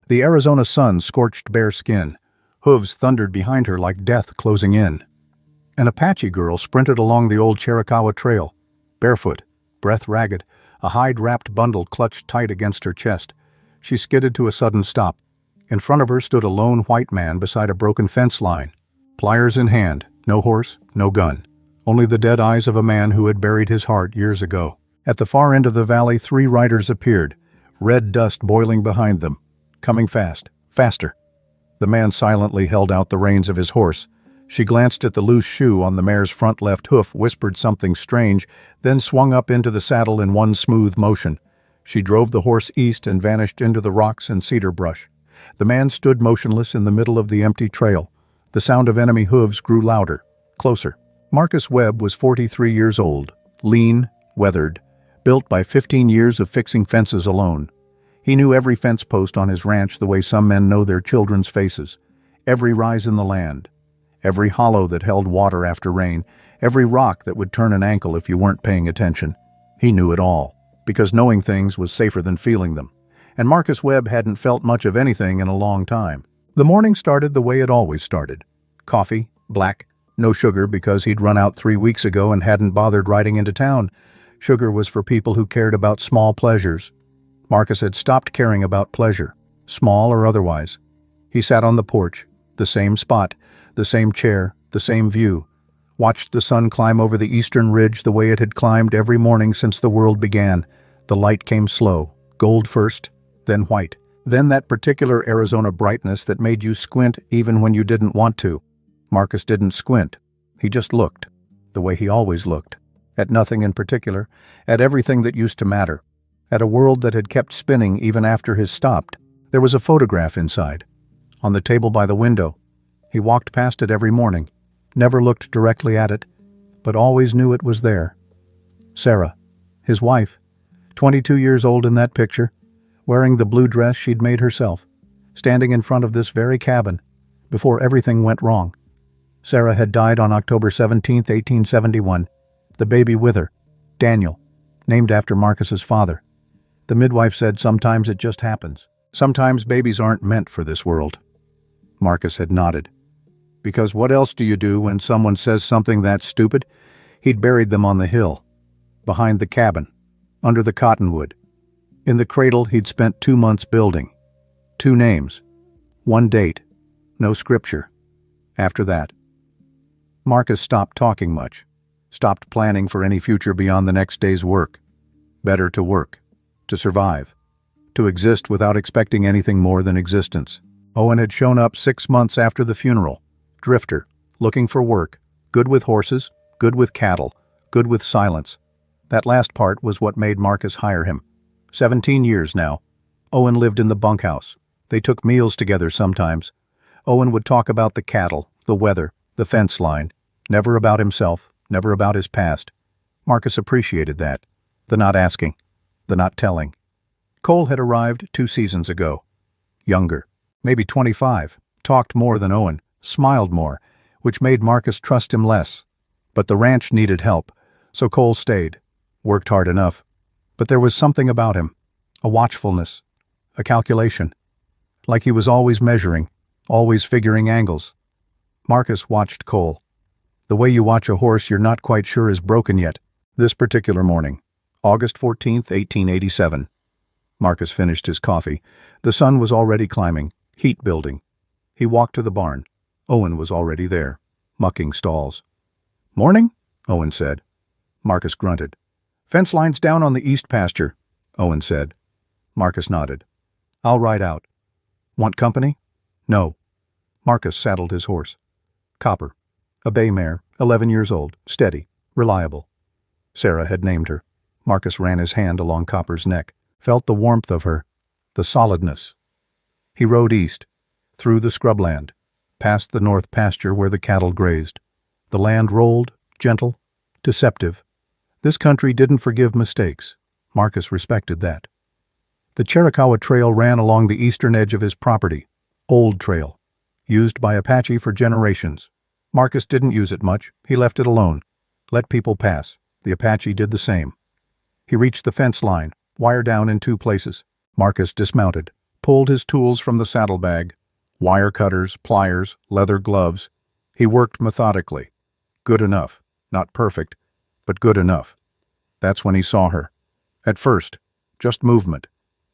The Arizona sun scorched bare skin. Hooves thundered behind her like death closing in. An Apache girl sprinted along the old Chiricahua Trail, barefoot, breath ragged, a hide-wrapped bundle clutched tight against her chest. She skidded to a sudden stop. In front of her stood a lone white man beside a broken fence line. Pliers in hand, no horse, no gun. Only the dead eyes of a man who had buried his heart years ago. At the far end of the valley, 3 riders appeared, red dust boiling behind them. Coming fast, faster. The man silently held out the reins of his horse. She glanced at the loose shoe on the mare's front left hoof, whispered something strange, then swung up into the saddle in one smooth motion. She drove the horse east and vanished into the rocks and cedar brush. The man stood motionless in the middle of the empty trail. The sound of enemy hooves grew louder, closer. Marcus Webb was 43 years old, lean, weathered, built by 15 years of fixing fences alone. He knew every fence post on his ranch the way some men know their children's faces, every rise in the land, every hollow that held water after rain, every rock that would turn an ankle if you weren't paying attention. He knew it all, because knowing things was safer than feeling them. And Marcus Webb hadn't felt much of anything in a long time. The morning started the way it always started. Coffee, black, no sugar because he'd run out 3 weeks ago and hadn't bothered riding into town. Sugar was for people who cared about small pleasures. Marcus had stopped caring about pleasure, small or otherwise. He sat on the porch, the same spot, the same chair, the same view, watched the sun climb over the eastern ridge the way it had climbed every morning since the world began. The light came slow, gold first, then white, then that particular Arizona brightness that made you squint even when you didn't want to. Marcus didn't squint. He just looked, the way he always looked, at nothing in particular, at everything that used to matter, at a world that had kept spinning even after his stopped. There was a photograph inside, on the table by the window. He walked past it every morning, never looked directly at it, but always knew it was there. Sarah, his wife, 22 years old in that picture, wearing the blue dress she'd made herself, standing in front of this very cabin, before everything went wrong. Sarah had died on October 17, 1871, the baby with her, Daniel, named after Marcus's father. The midwife said sometimes it just happens. Sometimes babies aren't meant for this world. Marcus had nodded. Because what else do you do when someone says something that stupid? He'd buried them on the hill, behind the cabin, under the cottonwood. In the cradle he'd spent 2 months building. 2 names, 1 date, no scripture. After that, Marcus stopped talking much, stopped planning for any future beyond the next day's work. Better to work, to survive, to exist without expecting anything more than existence. Owen had shown up 6 months after the funeral, drifter, looking for work, good with horses, good with cattle, good with silence. That last part was what made Marcus hire him. 17 years now. Owen lived in the bunkhouse. They took meals together sometimes. Owen would talk about the cattle, the weather, the fence line, never about himself, never about his past. Marcus appreciated that. The not asking, the not telling. Cole had arrived 2 seasons ago. Younger, maybe 25, talked more than Owen, smiled more, which made Marcus trust him less. But the ranch needed help, so Cole stayed, worked hard enough. But there was something about him, a watchfulness, a calculation, like he was always measuring, always figuring angles. Marcus watched Cole. The way you watch a horse you're not quite sure is broken yet. This particular morning, August 14th, 1887. Marcus finished his coffee. The sun was already climbing, heat building. He walked to the barn. Owen was already there, mucking stalls. "Morning," Owen said. Marcus grunted. "Fence line's down on the east pasture," Owen said. Marcus nodded. "I'll ride out." "Want company?" "No." Marcus saddled his horse. Copper, a bay mare, 11 years old, steady, reliable. Sarah had named her. Marcus ran his hand along Copper's neck, felt the warmth of her, the solidness. He rode east, through the scrubland, past the north pasture where the cattle grazed. The land rolled, gentle, deceptive. This country didn't forgive mistakes. Marcus respected that. The Chiricahua Trail ran along the eastern edge of his property. Old trail, used by Apache for generations. Marcus didn't use it much. He left it alone. Let people pass. The Apache did the same. He reached the fence line, wire down in 2 places. Marcus dismounted, pulled his tools from the saddlebag, wire cutters, pliers, leather gloves. He worked methodically. Good enough. Not perfect, but good enough. That's when he saw her. At first, just movement.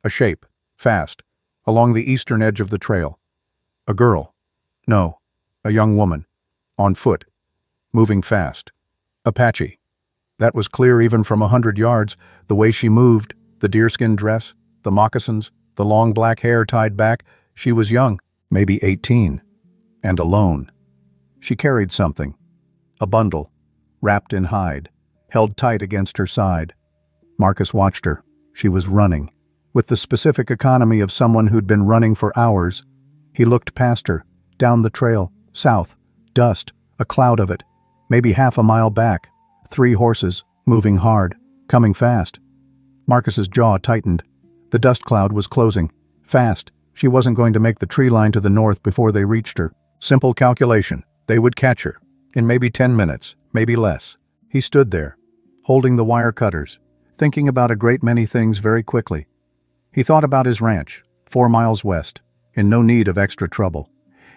A shape, fast, along the eastern edge of the trail. A girl. No, a young woman. On foot. Moving fast. Apache. That was clear even from 100 yards, the way she moved, the deerskin dress, the moccasins, the long black hair tied back. She was young, maybe 18, and alone. She carried something. A bundle, wrapped in hide, held tight against her side. Marcus watched her. She was running, with the specific economy of someone who'd been running for hours. He looked past her, down the trail, south, dust, a cloud of it, maybe half a mile back. 3 horses, moving hard, coming fast. Marcus's jaw tightened. The dust cloud was closing. Fast. She wasn't going to make the tree line to the north before they reached her. Simple calculation. They would catch her. In maybe 10 minutes, maybe less. He stood there, holding the wire cutters, thinking about a great many things very quickly. He thought about his ranch, 4 miles west, in no need of extra trouble.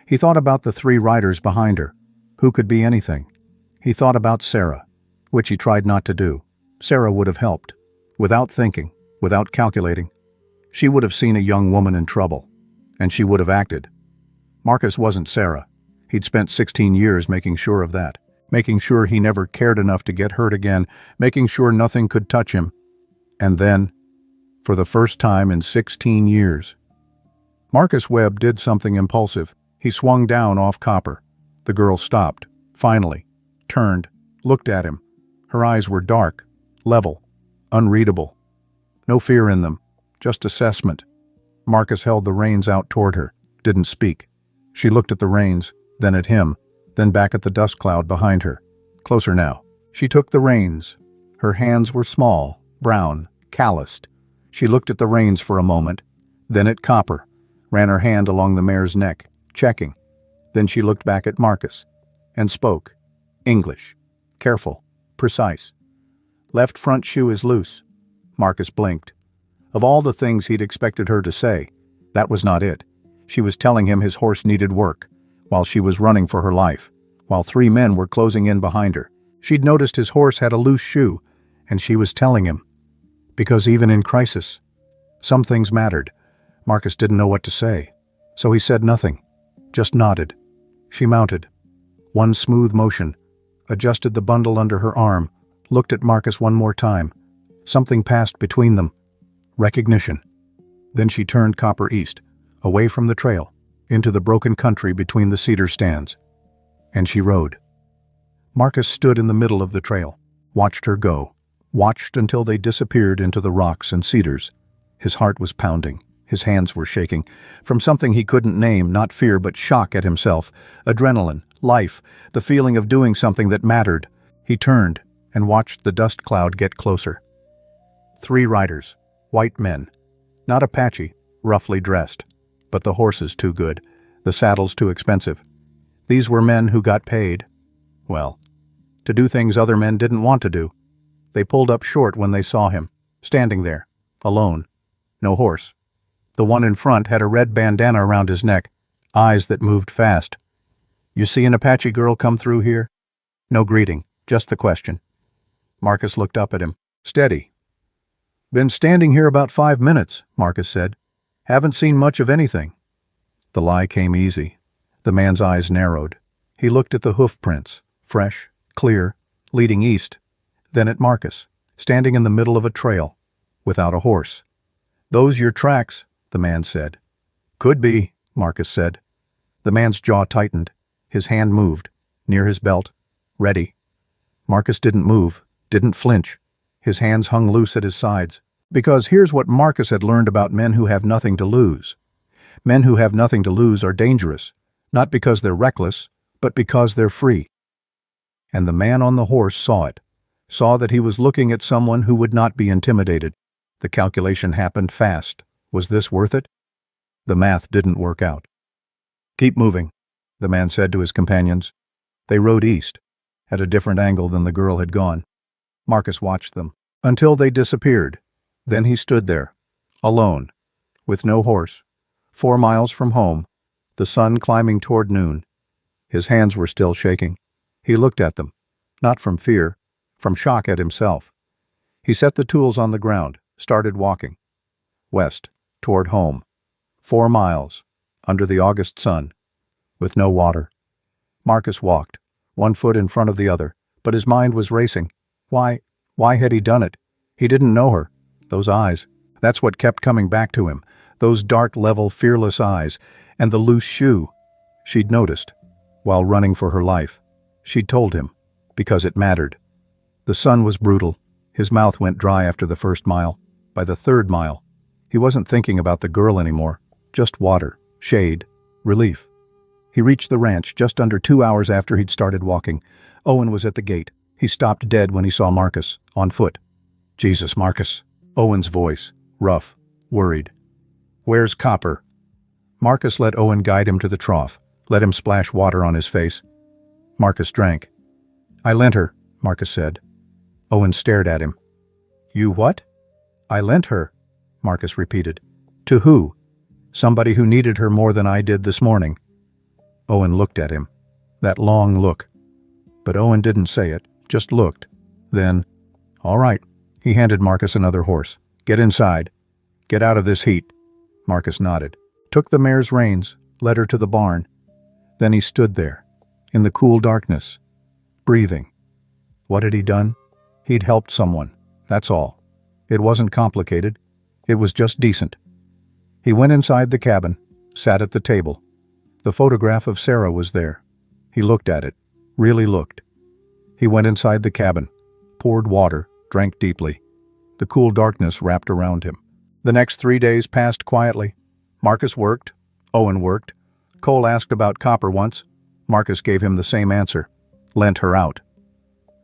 He thought about the 3 riders behind her, who could be anything. He thought about Sarah, which he tried not to do. Sarah would have helped. Without thinking, without calculating. She would have seen a young woman in trouble, and she would have acted. Marcus wasn't Sarah. He'd spent 16 years making sure of that, making sure he never cared enough to get hurt again, making sure nothing could touch him. And then, for the first time in 16 years, Marcus Webb did something impulsive. He swung down off Copper. The girl stopped, finally, turned, looked at him. Her eyes were dark, level, unreadable. No fear in them, just assessment. Marcus held the reins out toward her, didn't speak. She looked at the reins, then at him, then back at the dust cloud behind her. Closer now. She took the reins. Her hands were small, brown, calloused. She looked at the reins for a moment, then at Copper, ran her hand along the mare's neck, checking. Then she looked back at Marcus, and spoke. English. Careful. Precise. Left front shoe is loose. Marcus blinked. Of all the things he'd expected her to say, that was not it. She was telling him his horse needed work, while she was running for her life, while 3 men were closing in behind her. She'd noticed his horse had a loose shoe, and she was telling him. Because even in crisis, some things mattered. Marcus didn't know what to say, so he said nothing, just nodded. She mounted. One smooth motion, adjusted the bundle under her arm, looked at Marcus one more time. Something passed between them. Recognition. Then she turned Copper east, away from the trail, into the broken country between the cedar stands. And she rode. Marcus stood in the middle of the trail, watched her go, watched until they disappeared into the rocks and cedars. His heart was pounding. His hands were shaking. From something he couldn't name, not fear but shock at himself. Adrenaline, life, the feeling of doing something that mattered. He turned and watched the dust cloud get closer. 3 riders, white men. Not Apache, roughly dressed. But the horses too good, the saddles too expensive. These were men who got paid, well, to do things other men didn't want to do. They pulled up short when they saw him, standing there, alone. No horse. The one in front had a red bandana around his neck, eyes that moved fast. You see an Apache girl come through here? No greeting, just the question. Marcus looked up at him. Steady. Been standing here about 5 minutes, Marcus said. Haven't seen much of anything. The lie came easy. The man's eyes narrowed. He looked at the hoof prints, fresh, clear, leading east. Then at Marcus, standing in the middle of a trail, without a horse. Those your tracks, the man said. Could be, Marcus said. The man's jaw tightened. His hand moved, near his belt, ready. Marcus didn't move, didn't flinch. His hands hung loose at his sides. Because here's what Marcus had learned about men who have nothing to lose. Men who have nothing to lose are dangerous, not because they're reckless, but because they're free. And the man on the horse saw it, saw that he was looking at someone who would not be intimidated. The calculation happened fast. Was this worth it? The math didn't work out. Keep moving, the man said to his companions. They rode east, at a different angle than the girl had gone. Marcus watched them, until they disappeared. Then he stood there, alone, with no horse, 4 miles from home, the sun climbing toward noon. His hands were still shaking. He looked at them, not from fear, from shock at himself. He set the tools on the ground, started walking. West, toward home. 4 miles, under the August sun, with no water. Marcus walked, one foot in front of the other, but his mind was racing. Why had he done it? He didn't know her. Those eyes. That's what kept coming back to him. Those dark, level, fearless eyes. And the loose shoe. She'd noticed. While running for her life. She'd told him. Because it mattered. The sun was brutal. His mouth went dry after the first mile. By the third mile, he wasn't thinking about the girl anymore. Just water, shade, relief. He reached the ranch just under 2 hours after he'd started walking. Owen was at the gate. He stopped dead when he saw Marcus, on foot. "Jesus, Marcus." Owen's voice, rough, worried. "Where's Copper?" Marcus let Owen guide him to the trough, let him splash water on his face. Marcus drank. "I lent her," Marcus said. Owen stared at him. "You what?" "I lent her," Marcus repeated. "To who?" "Somebody who needed her more than I did this morning." Owen looked at him. That long look. But Owen didn't say it, just looked. Then, "All right." He handed Marcus another horse. "Get inside. Get out of this heat." Marcus nodded, took the mare's reins, led her to the barn. Then he stood there, in the cool darkness, breathing. What had he done? He'd helped someone, that's all. It wasn't complicated. It was just decent. He went inside the cabin, sat at the table. The photograph of Sarah was there. He looked at it, really looked. He went inside the cabin, poured water, drank deeply. The cool darkness wrapped around him. The next 3 days passed quietly. Marcus worked. Owen worked. Cole asked about Copper once. Marcus gave him the same answer. Lent her out.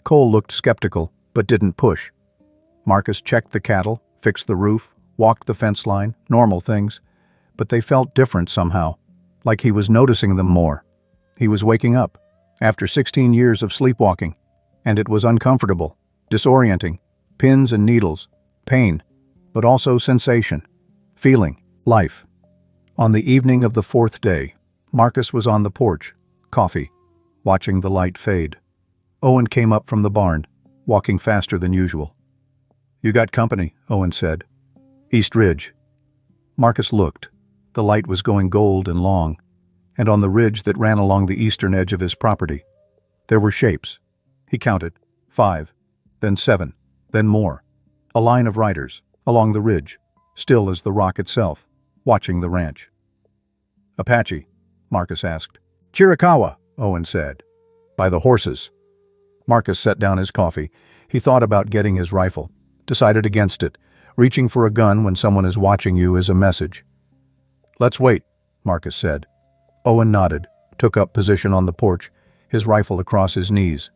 Cole looked skeptical, but didn't push. Marcus checked the cattle, fixed the roof, walked the fence line, normal things. But they felt different somehow, like he was noticing them more. He was waking up, after 16 years of sleepwalking, and it was uncomfortable, disorienting, pins and needles, pain, but also sensation, feeling, life. On the evening of the 4th day, Marcus was on the porch, coffee, watching the light fade. Owen came up from the barn, walking faster than usual. "You got company," Owen said. "East Ridge." Marcus looked. The light was going gold and long, and on the ridge that ran along the eastern edge of his property, there were shapes. He counted, 5, then 7, then more. A line of riders, along the ridge, still as the rock itself, watching the ranch. "Apache?" Marcus asked. "Chiricahua," Owen said. "By the horses." Marcus set down his coffee. He thought about getting his rifle, decided against it. Reaching for a gun when someone is watching you is a message. "Let's wait," Marcus said. Owen nodded, took up position on the porch, his rifle across his knees.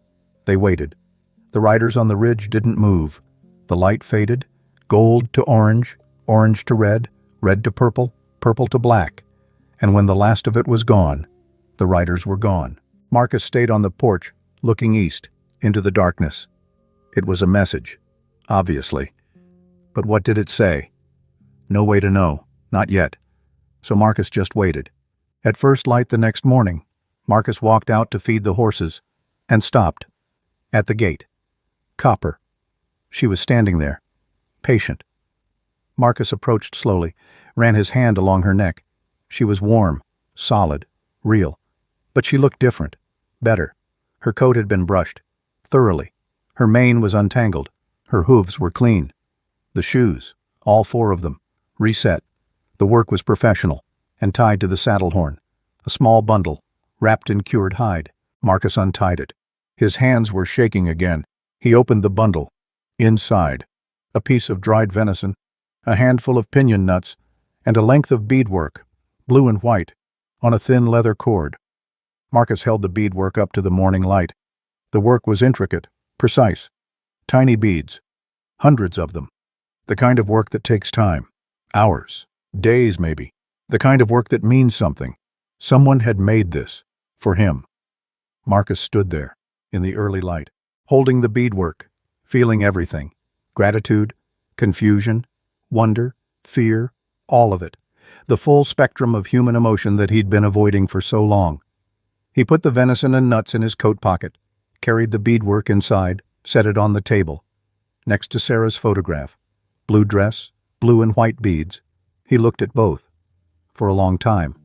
They waited. The riders on the ridge didn't move. The light faded, gold to orange, orange to red, red to purple, purple to black. And when the last of it was gone, the riders were gone. Marcus stayed on the porch, looking east, into the darkness. It was a message, obviously. But what did it say? No way to know, not yet. So Marcus just waited. At first light the next morning, Marcus walked out to feed the horses, and stopped. At the gate. Copper. She was standing there, patient. Marcus approached slowly, ran his hand along her neck. She was warm, solid, real. But she looked different, better. Her coat had been brushed, thoroughly. Her mane was untangled. Her hooves were clean. The shoes, all 4 of them, reset. The work was professional, and tied to the saddle horn. A small bundle, wrapped in cured hide. Marcus untied it. His hands were shaking again. He opened the bundle. Inside, a piece of dried venison, a handful of piñon nuts, and a length of beadwork, blue and white, on a thin leather cord. Marcus held the beadwork up to the morning light. The work was intricate, precise. Tiny beads, hundreds of them. The kind of work that takes time, hours, days maybe. The kind of work that means something. Someone had made this, for him. Marcus stood there, in the early light, holding the beadwork, feeling everything. Gratitude, confusion, wonder, fear, all of it. the full spectrum of human emotion that he'd been avoiding for so long. He put the venison and nuts in his coat pocket, carried the beadwork inside, set it on the table, next to Sarah's photograph. Blue dress, blue and white beads. He looked at both. For a long time,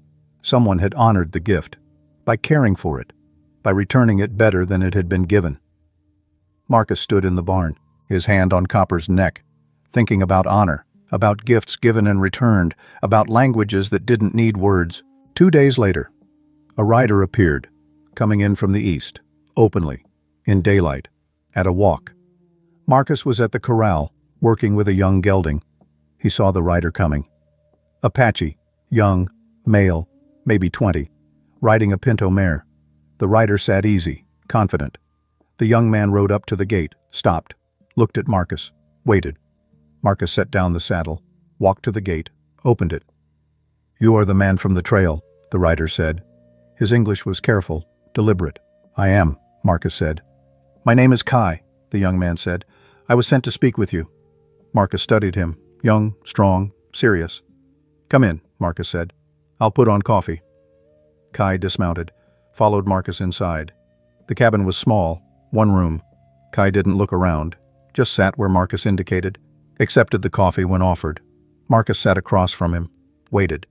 someone had honored the gift, by caring for it, by returning it better than it had been given. Marcus stood in the barn, his hand on Copper's neck, thinking about honor, about gifts given and returned, about languages that didn't need words. 2 days later, a rider appeared, coming in from the east, openly, in daylight, at a walk. Marcus was at the corral, working with a young gelding. He saw the rider coming. Apache, young, male, maybe 20, riding a pinto mare. The rider sat easy, confident. The young man rode up to the gate, stopped, looked at Marcus, waited. Marcus set down the saddle, walked to the gate, opened it. "You are the man from the trail," the rider said. His English was careful, deliberate. "I am," Marcus said. "My name is Kai," the young man said. "I was sent to speak with you." Marcus studied him, young, strong, serious. "Come in," Marcus said. "I'll put on coffee." Kai dismounted, followed Marcus inside. The cabin was small, one room. Kai didn't look around, just sat where Marcus indicated, accepted the coffee when offered. Marcus sat across from him, waited.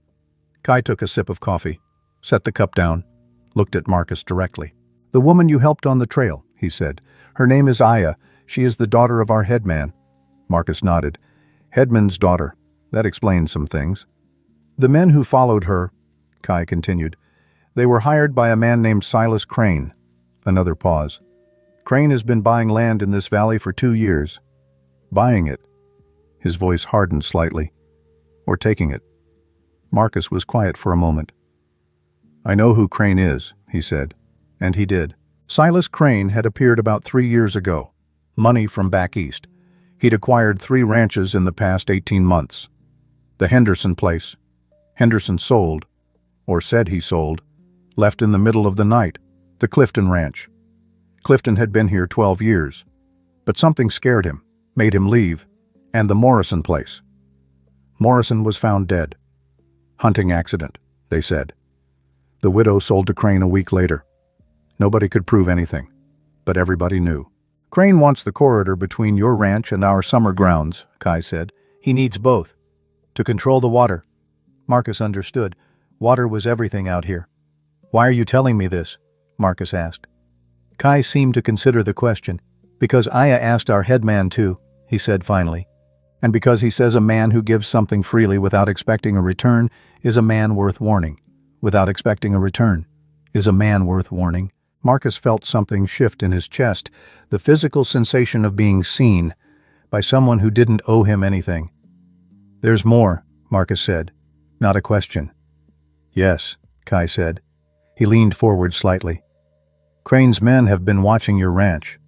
Kai took a sip of coffee, set the cup down, looked at Marcus directly. "The woman you helped on the trail," he said. "Her name is Aya. She is the daughter of our headman." Marcus nodded. "Headman's daughter. That explains some things." "The men who followed her," Kai continued, "they were hired by a man named Silas Crane." Another pause. "Crane has been buying land in this valley for 2 years. Buying it." His voice hardened slightly. "Or taking it." Marcus was quiet for a moment. "I know who Crane is," he said. And he did. Silas Crane had appeared about 3 years ago. Money from back east. He'd acquired 3 ranches in the past 18 months. The Henderson place. Henderson sold, or said he sold, left in the middle of the night. The Clifton Ranch. Clifton had been here 12 years. But something scared him, made him leave. And the Morrison place. Morrison was found dead. Hunting accident, they said. The widow sold to Crane a week later. Nobody could prove anything, but everybody knew. "Crane wants the corridor between your ranch and our summer grounds," Kai said. "He needs both. To control the water." Marcus understood. Water was everything out here. "Why are you telling me this?" Marcus asked. Kai seemed to consider the question. "Because Aya asked our headman too," he said finally. "And because he says a man who gives something freely without expecting a return is a man worth warning. Without expecting a return is a man worth warning." Marcus felt something shift in his chest, the physical sensation of being seen by someone who didn't owe him anything. "There's more," Marcus said, not a question. "Yes," Kai said. He leaned forward slightly. "Crane's men have been watching your ranch.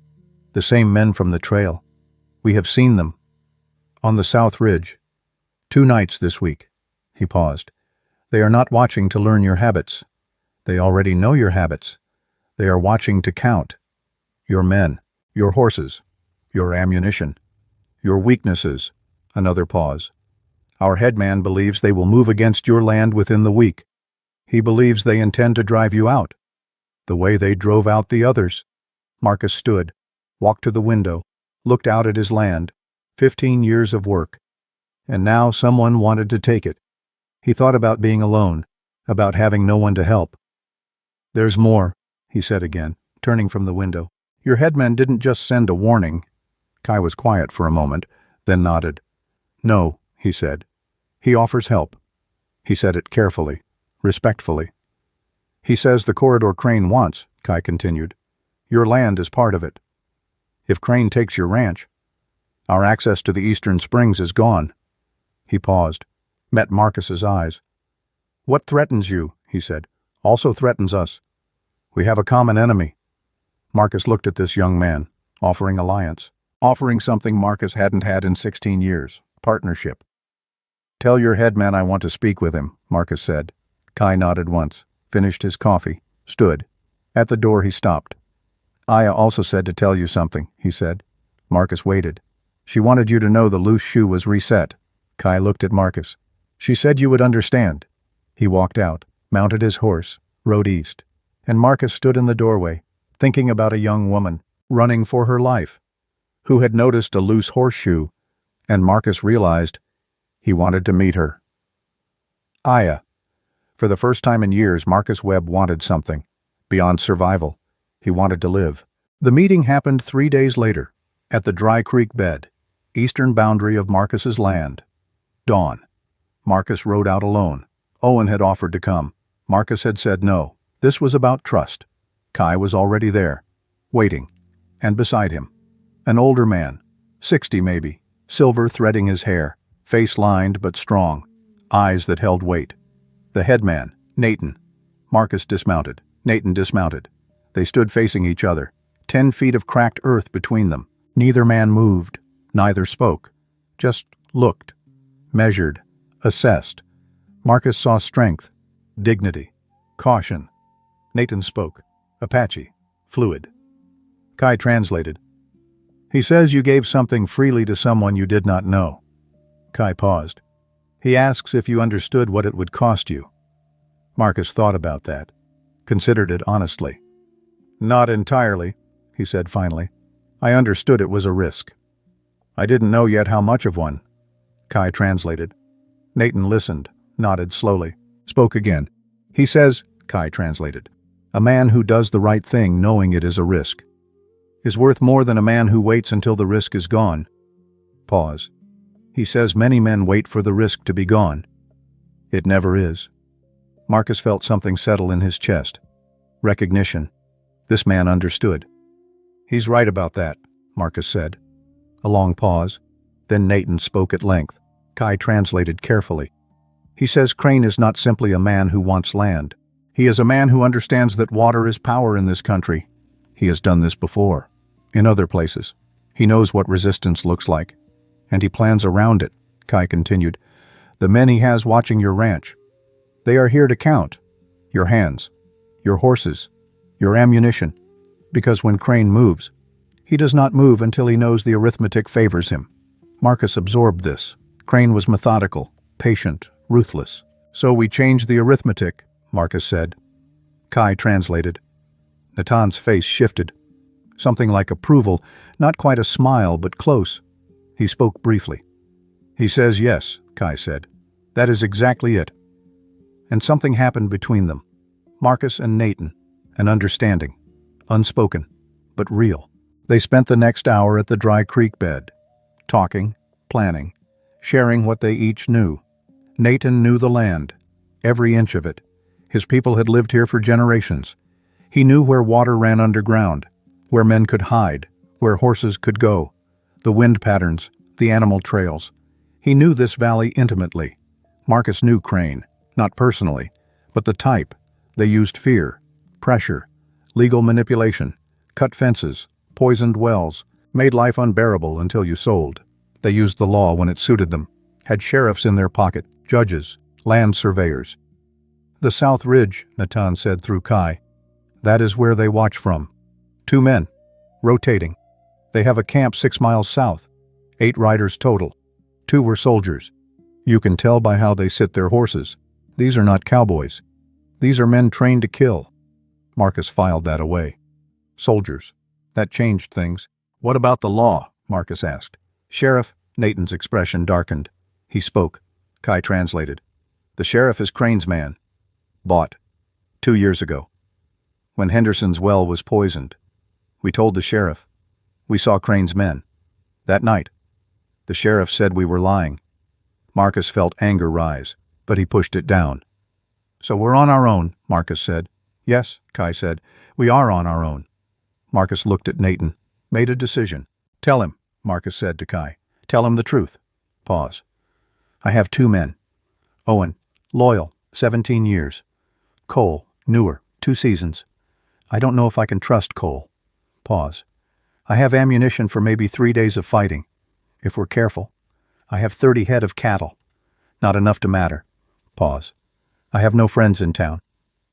The same men from the trail. We have seen them. On the South Ridge. 2 nights this week." He paused. "They are not watching to learn your habits. They already know your habits. They are watching to count. Your men, your horses, your ammunition, your weaknesses." Another pause. "Our headman believes they will move against your land within the week. He believes they intend to drive you out, the way they drove out the others." Marcus stood, walked to the window, looked out at his land. 15 years of work. And now someone wanted to take it. He thought about being alone, about having no one to help. "There's more," he said again, turning from the window. "Your headman didn't just send a warning." Kai was quiet for a moment, then nodded. "No," he said. "He offers help." He said it carefully, respectfully. "He says the corridor Crane wants," Kai continued. "Your land is part of it. If Crane takes your ranch, our access to the Eastern Springs is gone." He paused, met Marcus's eyes. "What threatens you," he said, "also threatens us. We have a common enemy." Marcus looked at this young man, offering alliance, offering something Marcus hadn't had in 16 years, partnership. "Tell your headman I want to speak with him," Marcus said. Kai nodded once, finished his coffee, stood. At the door he stopped. "Aya also said to tell you something," he said. Marcus waited. "She wanted you to know the loose shoe was reset." Kai looked at Marcus. She said you would understand. He walked out, mounted his horse, rode east. And Marcus stood in the doorway, thinking about a young woman, running for her life, who had noticed a loose horseshoe, and Marcus realized he wanted to meet her. Aya. For the first time in years, Marcus Webb wanted something. Beyond survival, he wanted to live. The meeting happened 3 days later, at the Dry Creek bed, eastern boundary of Marcus's land. Dawn. Marcus rode out alone. Owen had offered to come. Marcus had said no. This was about trust. Kai was already there, waiting, and beside him. An older man, 60 maybe, silver threading his hair, face lined but strong, eyes that held weight. The headman, Nathan. Marcus dismounted. Nathan dismounted. They stood facing each other, 10 feet of cracked earth between them. Neither man moved, neither spoke, just looked, measured, assessed. Marcus saw strength, dignity, caution. Nathan spoke. Apache. Fluid. Kai translated. He says you gave something freely to someone you did not know. Kai paused. He asks if you understood what it would cost you. Marcus thought about that, considered it honestly. Not entirely, he said finally. I understood it was a risk. I didn't know yet how much of one. Kai translated. Nathan listened, nodded slowly, spoke again. He says, Kai translated, a man who does the right thing knowing it is a risk is worth more than a man who waits until the risk is gone. Pause. He says many men wait for the risk to be gone. It never is. Marcus felt something settle in his chest. Recognition. This man understood. He's right about that, Marcus said. A long pause. Then Nathan spoke at length. Kai translated carefully. He says Crane is not simply a man who wants land. He is a man who understands that water is power in this country. He has done this before, in other places. He knows what resistance looks like, and he plans around it, Kai continued. The men he has watching your ranch. They are here to count. Your hands, your horses, your ammunition. Because when Crane moves, he does not move until he knows the arithmetic favors him. Marcus absorbed this. Crane was methodical, patient, ruthless. So we changed the arithmetic, Marcus said. Kai translated. Natan's face shifted. Something like approval, not quite a smile, but close. He spoke briefly. He says yes, Kai said. That is exactly it. And something happened between them. Marcus and Nathan, an understanding, unspoken, but real. They spent the next hour at the Dry Creek bed, talking, planning, sharing what they each knew. Nathan knew the land, every inch of it. His people had lived here for generations. He knew where water ran underground, where men could hide, where horses could go, the wind patterns, the animal trails. He knew this valley intimately. Marcus knew Crane, not personally, but the type. They used fear, pressure, legal manipulation, cut fences, poisoned wells, made life unbearable until you sold. They used the law when it suited them, had sheriffs in their pocket, judges, land surveyors. The South Ridge, Natan said through Kai. That is where they watch from. 2 men, rotating. They have a camp 6 miles south. 8 riders total. 2 were soldiers. You can tell by how they sit their horses. These are not cowboys. These are men trained to kill. Marcus filed that away. Soldiers. That changed things. What about the law? Marcus asked. Sheriff, Nathan's expression darkened. He spoke. Kai translated. The sheriff is Crane's man. Bought. 2 years ago. When Henderson's well was poisoned. We told the sheriff. We saw Crane's men. That night. The sheriff said we were lying. Marcus felt anger rise, but he pushed it down. So we're on our own, Marcus said. Yes, Kai said. We are on our own. Marcus looked at Nathan, made a decision. Tell him, Marcus said to Kai. Tell him the truth. Pause. I have 2 men. Owen, loyal, 17 years. Cole, newer, 2 seasons. I don't know if I can trust Cole. Pause. I have ammunition for maybe 3 days of fighting, if we're careful. I have 30 head of cattle. Not enough to matter. Pause. I have no friends in town.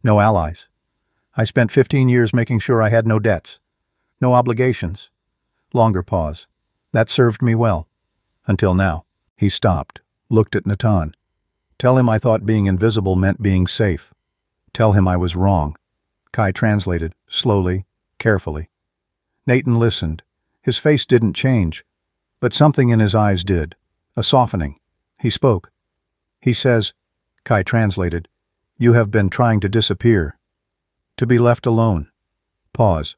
No allies. I spent 15 years making sure I had no debts. No obligations. Longer pause. That served me well. Until now. He stopped, looked at Natan. Tell him I thought being invisible meant being safe. Tell him I was wrong. Kai translated, slowly, carefully. Nathan listened. His face didn't change, but something in his eyes did, a softening. He spoke. He says, Kai translated, you have been trying to disappear. To be left alone. Pause.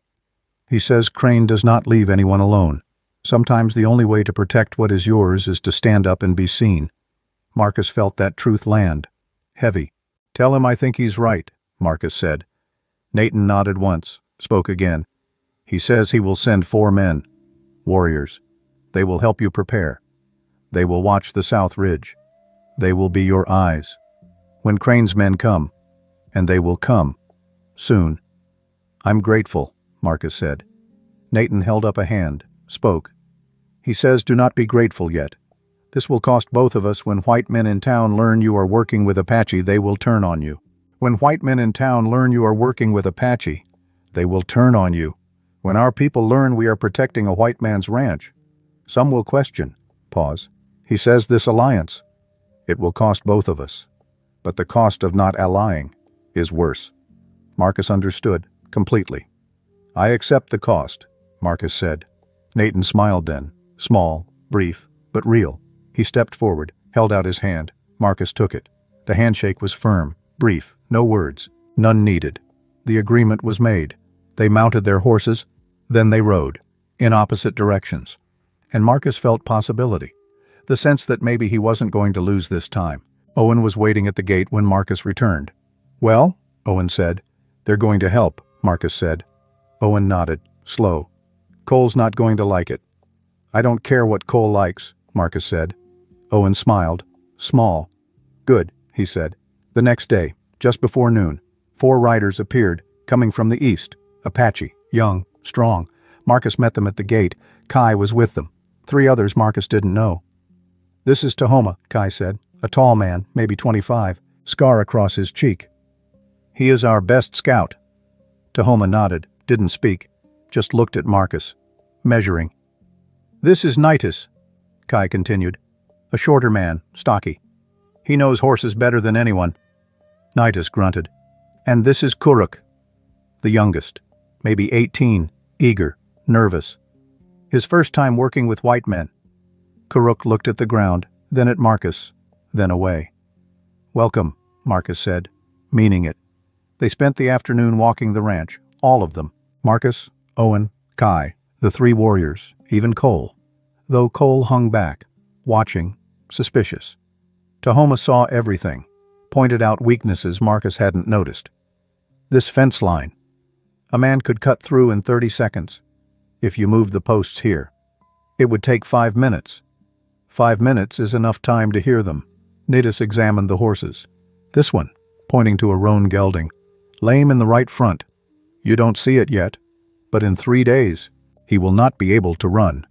He says Crane does not leave anyone alone. Sometimes the only way to protect what is yours is to stand up and be seen. Marcus felt that truth land. Heavy. Tell him I think he's right, Marcus said. Nathan nodded once, spoke again. He says he will send 4 men. Warriors. They will help you prepare. They will watch the South Ridge. They will be your eyes. When Crane's men come, and they will come. Soon. I'm grateful, Marcus said. Nathan held up a hand, spoke. He says do not be grateful yet. This will cost both of us. When white men in town learn you are working with Apache, they will turn on you. When white men in town learn you are working with Apache, they will turn on you. When our people learn we are protecting a white man's ranch, some will question. Pause. He says this alliance. It will cost both of us. But the cost of not allying is worse. Marcus understood, completely. I accept the cost, Marcus said. Nathan smiled then, small, brief, but real. He stepped forward, held out his hand. Marcus took it. The handshake was firm, brief, no words, none needed. The agreement was made. They mounted their horses, then they rode, in opposite directions. And Marcus felt possibility, the sense that maybe he wasn't going to lose this time. Owen was waiting at the gate when Marcus returned. Well, Owen said. They're going to help, Marcus said. Owen nodded, slow. Cole's not going to like it. I don't care what Cole likes, Marcus said. Owen smiled, small. Good, he said. The next day, just before noon, 4 riders appeared, coming from the east. Apache, young, strong. Marcus met them at the gate. Kai was with them. 3 others Marcus didn't know. This is Tahoma, Kai said. A tall man, maybe 25, scar across his cheek. He is our best scout. Tahoma nodded, didn't speak, just looked at Marcus, measuring. This is Nitus, Kai continued. A shorter man, stocky. He knows horses better than anyone. Nitus grunted. And this is Kuruk, the youngest, maybe 18, eager, nervous. His first time working with white men. Kuruk looked at the ground, then at Marcus, then away. Welcome, Marcus said, meaning it. They spent the afternoon walking the ranch, all of them. Marcus, Owen, Kai, the 3 warriors, even Cole. Though Cole hung back, watching, suspicious. Tahoma saw everything, pointed out weaknesses Marcus hadn't noticed. This fence line. A man could cut through in 30 seconds. If you moved the posts here, it would take 5 minutes. 5 minutes is enough time to hear them. Nitus examined the horses. This one, pointing to a roan gelding, lame in the right front. You don't see it yet, but in 3 days, he will not be able to run.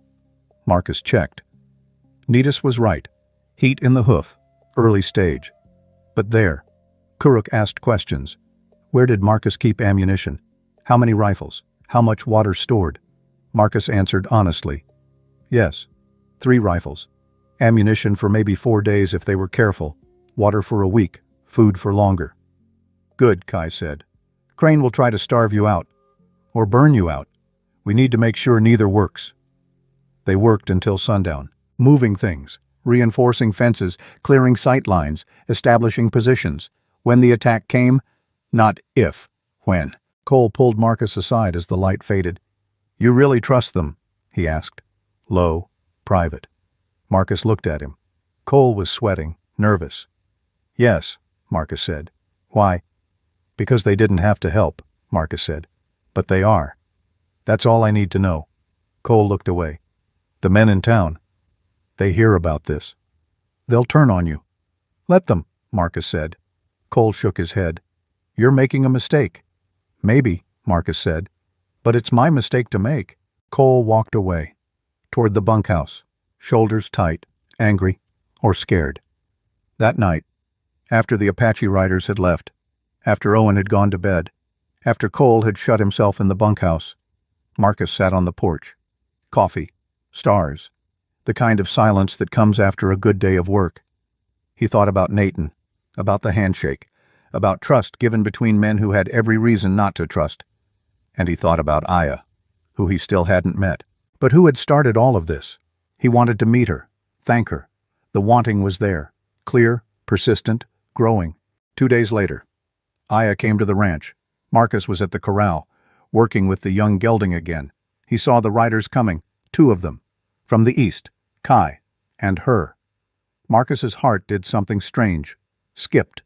Marcus checked. Nitus was right. Heat in the hoof, early stage. But there, Kuruk asked questions. Where did Marcus keep ammunition? How many rifles? How much water stored? Marcus answered honestly. Yes, 3 rifles. Ammunition for maybe 4 days if they were careful. Water for a week. Food for longer. Good, Kai said. Crane will try to starve you out. Or burn you out. We need to make sure neither works. They worked until sundown. Moving things. Reinforcing fences. Clearing sight lines. Establishing positions. When the attack came, not if, when. Cole pulled Marcus aside as the light faded. You really trust them? He asked. Low, private. Marcus looked at him. Cole was sweating, nervous. Yes, Marcus said. Why? Because they didn't have to help, Marcus said. But they are. That's all I need to know. Cole looked away. The men in town. They hear about this. They'll turn on you. Let them, Marcus said. Cole shook his head. You're making a mistake. Maybe, Marcus said. But it's my mistake to make. Cole walked away, toward the bunkhouse, shoulders tight, angry, or scared. That night, after the Apache riders had left, after Owen had gone to bed, after Cole had shut himself in the bunkhouse, Marcus sat on the porch. Coffee, stars, the kind of silence that comes after a good day of work. He thought about Nathan, about the handshake, about trust given between men who had every reason not to trust. And he thought about Aya, who he still hadn't met, but who had started all of this. He wanted to meet her, thank her. The wanting was there, clear, persistent, growing. 2 days later, Aya came to the ranch. Marcus was at the corral, working with the young gelding again. He saw the riders coming, 2 of them, from the east, Kai and her. Marcus's heart did something strange, skipped.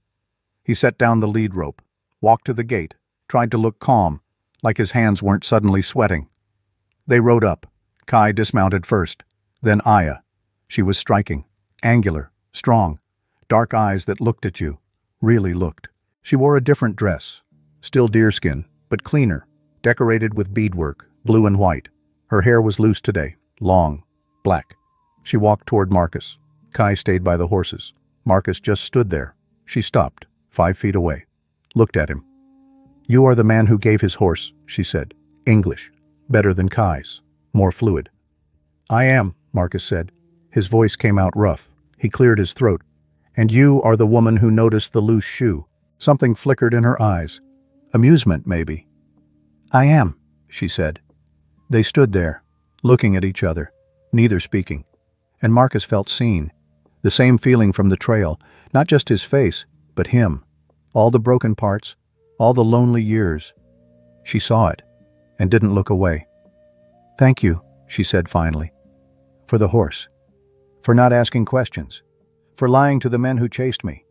He set down the lead rope, walked to the gate, tried to look calm, like his hands weren't suddenly sweating. They rode up. Kai dismounted first, then Aya. She was striking, angular, strong, dark eyes that looked at you, really looked. She wore a different dress, still deerskin, but cleaner, decorated with beadwork, blue and white. Her hair was loose today, long, black. She walked toward Marcus. Kai stayed by the horses. Marcus just stood there. She stopped, 5 feet away, looked at him. "You are the man who gave his horse," she said. English, better than Kai's, more fluid. "I am," Marcus said. His voice came out rough. He cleared his throat. "And you are the woman who noticed the loose shoe." Something flickered in her eyes. Amusement, maybe. "I am," she said. They stood there, looking at each other, neither speaking. And Marcus felt seen. The same feeling from the trail, not just his face, but him. All the broken parts, all the lonely years. She saw it, and didn't look away. "Thank you," she said finally. "For the horse. For not asking questions. For lying to the men who chased me."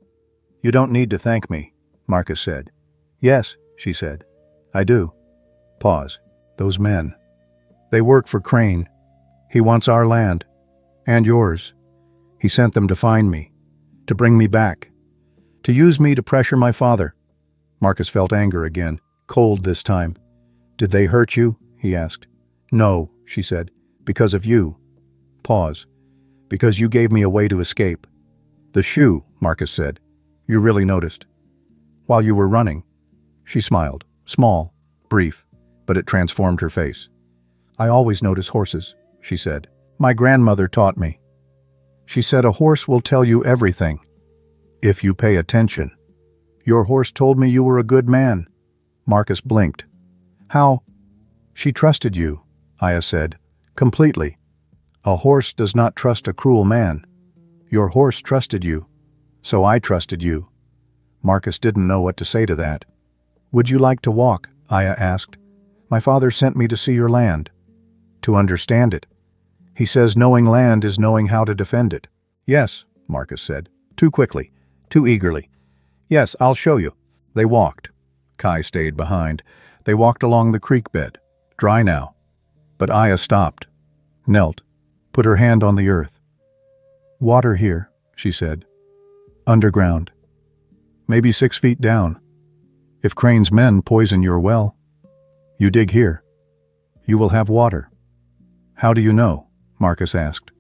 "You don't need to thank me," Marcus said. "Yes," she said. "I do." Pause. "Those men. They work for Crane. He wants our land. And yours. He sent them to find me. To bring me back. To use me to pressure my father." Marcus felt anger again, cold this time. "Did they hurt you?" he asked. "No," she said. "Because of you." Pause. "Because you gave me a way to escape." "The shoe," Marcus said. "You really noticed." "While you were running." She smiled, small, brief, but it transformed her face. "I always notice horses," she said. "My grandmother taught me. She said a horse will tell you everything, if you pay attention. Your horse told me you were a good man." Marcus blinked. "How?" "She trusted you," Aya said. "Completely. A horse does not trust a cruel man. Your horse trusted you. So I trusted you." Marcus didn't know what to say to that. "Would you like to walk?" Aya asked. "My father sent me to see your land. To understand it. He says knowing land is knowing how to defend it." "Yes," Marcus said, too quickly, too eagerly. "Yes, I'll show you." They walked. Kai stayed behind. They walked along the creek bed, dry now. But Aya stopped, knelt, put her hand on the earth. "Water here," she said. "Underground. Maybe 6 feet down. If Crane's men poison your well, you dig here. You will have water." "How do you know?" Marcus asked.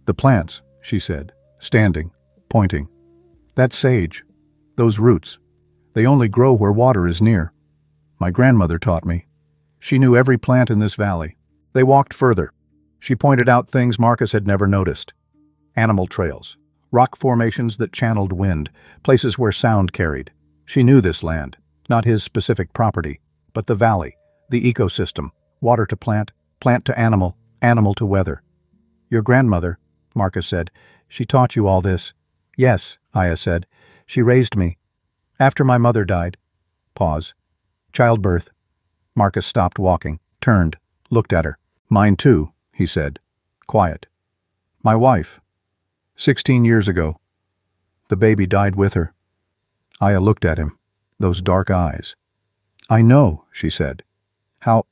"The plants," she said, standing, pointing. "That sage, those roots, they only grow where water is near. My grandmother taught me. She knew every plant in this valley." They walked further. She pointed out things Marcus had never noticed. Animal trails, rock formations that channeled wind, places where sound carried. She knew this land, not his specific property, but the valley, the ecosystem, water to plant, plant to animal, animal to weather. "Your grandmother," Marcus said, "she taught you all this." "Yes," Aya said. "She raised me. After my mother died." Pause. "Childbirth." Marcus stopped walking, turned, looked at her. "Mine too," he said. Quiet. "My wife. 16 years ago. The baby died with her." Aya looked at him, those dark eyes. "I know," she said. "How?"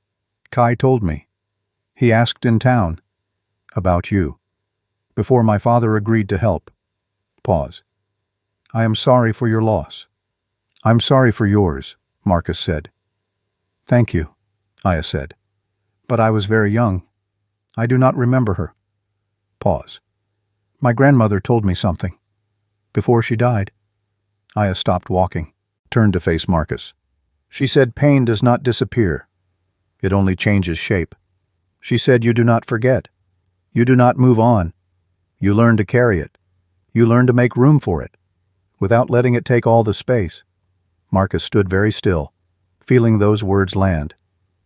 "Kai told me. He asked in town. About you. Before my father agreed to help." Pause. "I am sorry for your loss." "I'm sorry for yours," Marcus said. "Thank you," Aya said. "But I was very young. I do not remember her." Pause. "My grandmother told me something. Before she died." Aya stopped walking, turned to face Marcus. "She said pain does not disappear. It only changes shape. She said you do not forget. You do not move on. You learn to carry it. You learn to make room for it. without letting it take all the space. Marcus stood very still, feeling those words land.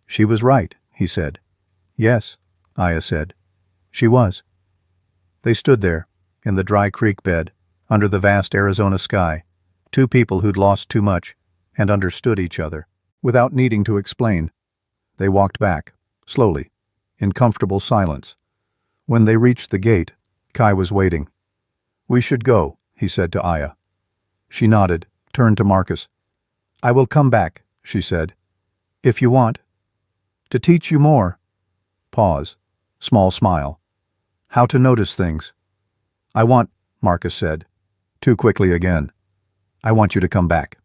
She was right, he said. Yes, Aya said. She was. They stood there, in the dry creek bed, under the vast Arizona sky, two people who'd lost too much and understood each other, without needing to explain. They walked back, slowly, in comfortable silence. When they reached the gate, Kai was waiting. "We should go," he said to Aya. She nodded, turned to Marcus. "I will come back," she said. "If you want. To teach you more." Pause. Small smile. "How to notice things." "I want," Marcus said. Too quickly again. "I want you to come back."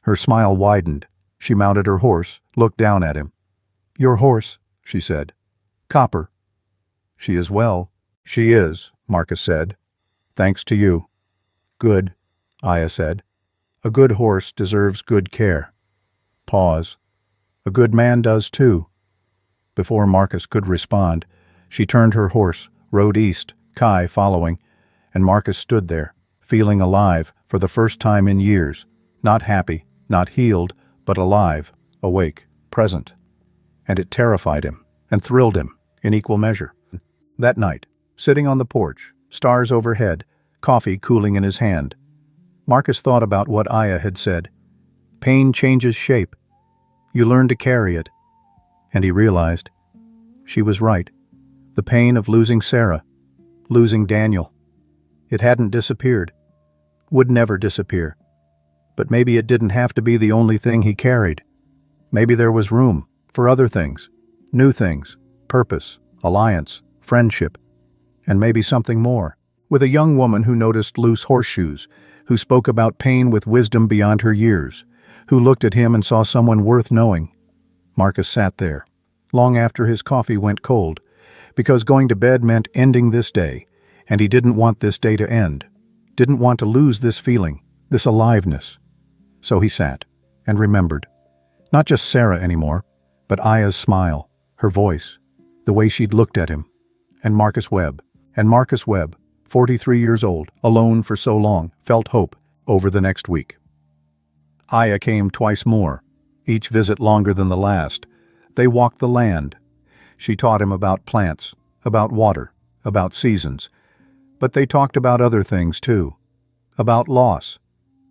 Her smile widened. She mounted her horse, looked down at him. "Your horse," she said. "Copper." "She is well." "She is," Marcus said. "Thanks to you." "Good," Aya said. "A good horse deserves good care." Pause. "A good man does too." Before Marcus could respond, she turned her horse, rode east, Kai following, and Marcus stood there, feeling alive for the first time in years, not happy, not healed, but alive, awake, present. And it terrified him and thrilled him in equal measure. That night, sitting on the porch, stars overhead, coffee cooling in his hand, Marcus thought about what Aya had said. Pain changes shape. You learn to carry it. And he realized she was right. The pain of losing Sarah, losing Daniel. It hadn't disappeared, would never disappear. But maybe it didn't have to be the only thing he carried. Maybe there was room for other things, new things, purpose, alliance, friendship, and maybe something more. With a young woman who noticed loose horseshoes, who spoke about pain with wisdom beyond her years, who looked at him and saw someone worth knowing. Marcus sat there, long after his coffee went cold, because going to bed meant ending this day, and he didn't want this day to end, didn't want to lose this feeling, this aliveness. So he sat and remembered, not just Sarah anymore, but Aya's smile, her voice, the way she'd looked at him, and Marcus Webb, 43 years old, alone for so long, felt hope over the next week. Aya came twice more, each visit longer than the last. They walked the land. She taught him about plants, about water, about seasons. But they talked about other things too. About loss,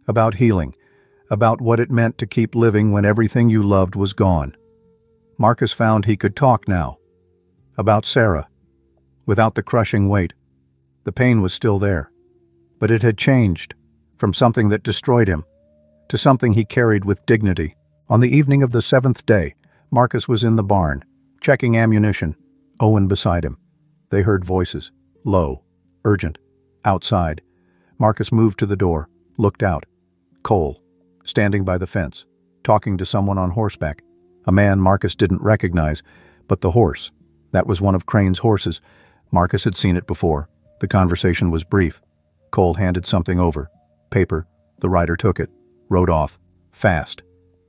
about healing, about what it meant to keep living when everything you loved was gone. Marcus found he could talk now. About Sarah, without the crushing weight. The pain was still there, but it had changed, from something that destroyed him, to something he carried with dignity. On the evening of the 7th day, Marcus was in the barn, checking ammunition, Owen beside him. They heard voices, low, urgent, outside. Marcus moved to the door, looked out. Cole, standing by the fence, talking to someone on horseback. A man Marcus didn't recognize, but the horse. That was one of Crane's horses. Marcus had seen it before. The conversation was brief. Cole handed something over. Paper. The rider took it. Rode off. Fast.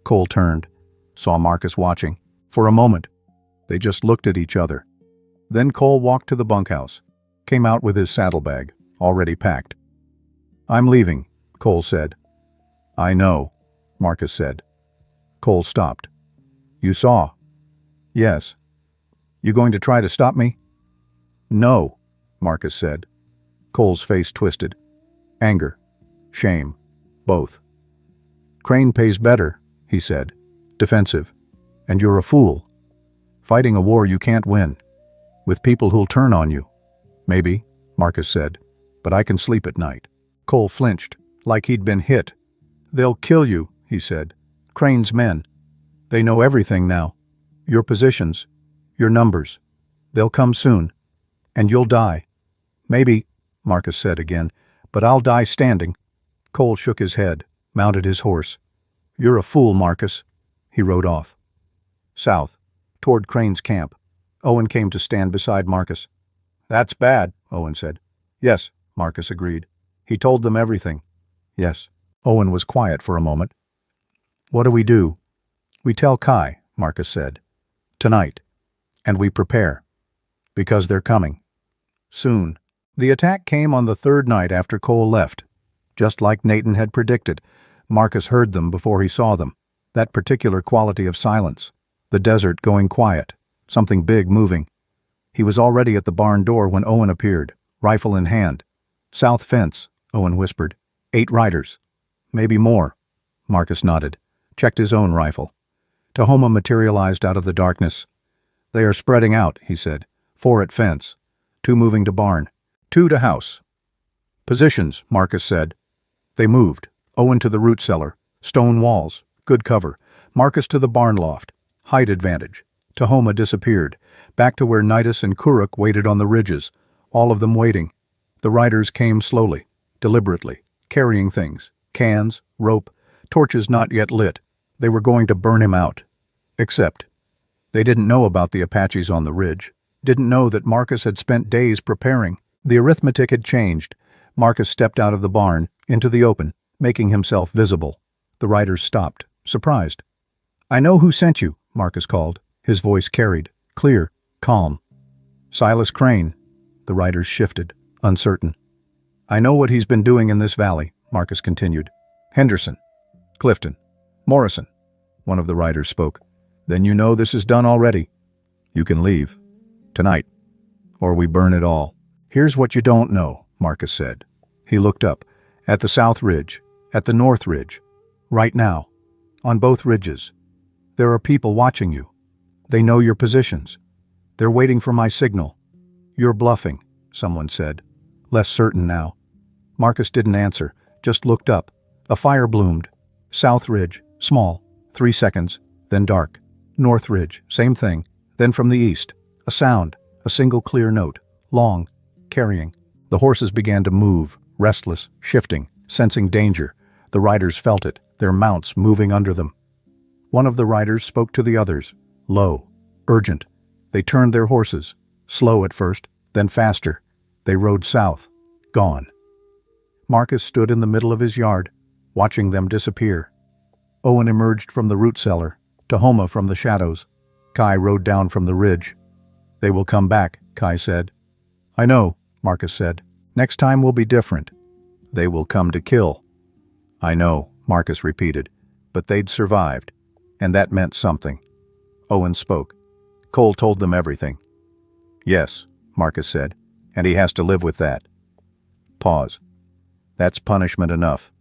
Cole turned. Saw Marcus watching. For a moment, they just looked at each other. Then Cole walked to the bunkhouse. Came out with his saddlebag, already packed. "I'm leaving," Cole said. "I know," Marcus said. Cole stopped. "You saw?" "Yes." "You going to try to stop me?" "No," Marcus said. Cole's face twisted. Anger. Shame. Both. "Crane pays better," he said. "Defensive. And you're a fool. Fighting a war you can't win. With people who'll turn on you." "Maybe," Marcus said. "But I can sleep at night." Cole flinched, like he'd been hit. "They'll kill you," he said. "Crane's men. They know everything now. Your positions. Your numbers. They'll come soon. And you'll die." "Maybe," Marcus said again, "but I'll die standing." Cole shook his head, mounted his horse. "You're a fool, Marcus." He rode off. South, toward Crane's camp. Owen came to stand beside Marcus. "That's bad," Owen said. "Yes," Marcus agreed. "He told them everything." "Yes." Owen was quiet for a moment. "What do we do?" "We tell Kai," Marcus said. "Tonight. And we prepare. Because they're coming. Soon." The attack came on the third night after Cole left. Just like Nathan had predicted, Marcus heard them before he saw them. That particular quality of silence. The desert going quiet. Something big moving. He was already at the barn door when Owen appeared, rifle in hand. "South fence," Owen whispered. 8 riders. "Maybe more." Marcus nodded, checked his own rifle. Tahoma materialized out of the darkness. "They are spreading out," he said. 4 at fence. 2 moving to barn. 2 to house. "Positions," Marcus said. They moved. Owen to the root cellar. Stone walls. Good cover. Marcus to the barn loft. Height advantage. Tahoma disappeared. Back to where Nidus and Kuruk waited on the ridges. All of them waiting. The riders came slowly, deliberately, carrying things. Cans, rope, torches not yet lit. They were going to burn him out. Except, they didn't know about the Apaches on the ridge. Didn't know that Marcus had spent days preparing. The arithmetic had changed. Marcus stepped out of the barn, into the open, making himself visible. The riders stopped, surprised. "I know who sent you," Marcus called. His voice carried, clear, calm. "Silas Crane." The riders shifted, uncertain. "I know what he's been doing in this valley," Marcus continued. "Henderson. Clifton. Morrison." One of the riders spoke. "Then you know this is done already. You can leave. Tonight. Or we burn it all." "Here's what you don't know," Marcus said. He looked up. "At the south ridge. At the north ridge. Right now. On both ridges. There are people watching you. They know your positions. They're waiting for my signal." "You're bluffing," someone said. Less certain now. Marcus didn't answer, just looked up. A fire bloomed. South ridge, small, 3 seconds, then dark. North ridge, same thing, then from the east. A sound, a single clear note, long, carrying. The horses began to move, restless, shifting, sensing danger. The riders felt it, their mounts moving under them. One of the riders spoke to the others, low, urgent. They turned their horses, slow at first, then faster. They rode south, gone. Marcus stood in the middle of his yard, watching them disappear. Owen emerged from the root cellar, Tahoma from the shadows. Kai rode down from the ridge. "They will come back," Kai said. "I know," Marcus said. "Next time will be different. They will come to kill." "I know," Marcus repeated, "but they'd survived, and that meant something." Owen spoke. "Cole told them everything." "Yes," Marcus said, "and he has to live with that." Pause. "That's punishment enough."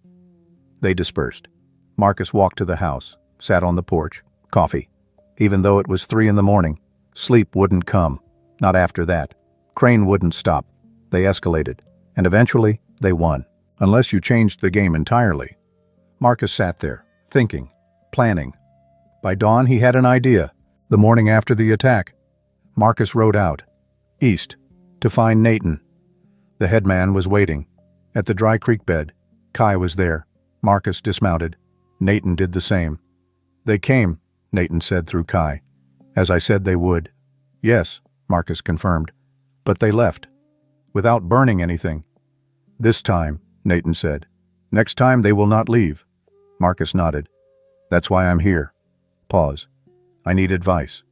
They dispersed. Marcus walked to the house, sat on the porch, coffee. Even though it was 3 in the morning, sleep wouldn't come, not after that. Crane wouldn't stop. They escalated, and eventually they won. Unless you changed the game entirely. Marcus sat there, thinking, planning. By dawn he had an idea. The morning after the attack, Marcus rode out, east, to find Nathan. The headman was waiting. At the dry creek bed, Kai was there. Marcus dismounted. Nathan did the same. "They came," Nathan said through Kai. "As I said they would." "Yes," Marcus confirmed. "But they left. Without burning anything." "This time," Nathan said. "Next time they will not leave." Marcus nodded. "That's why I'm here." Pause. "I need advice."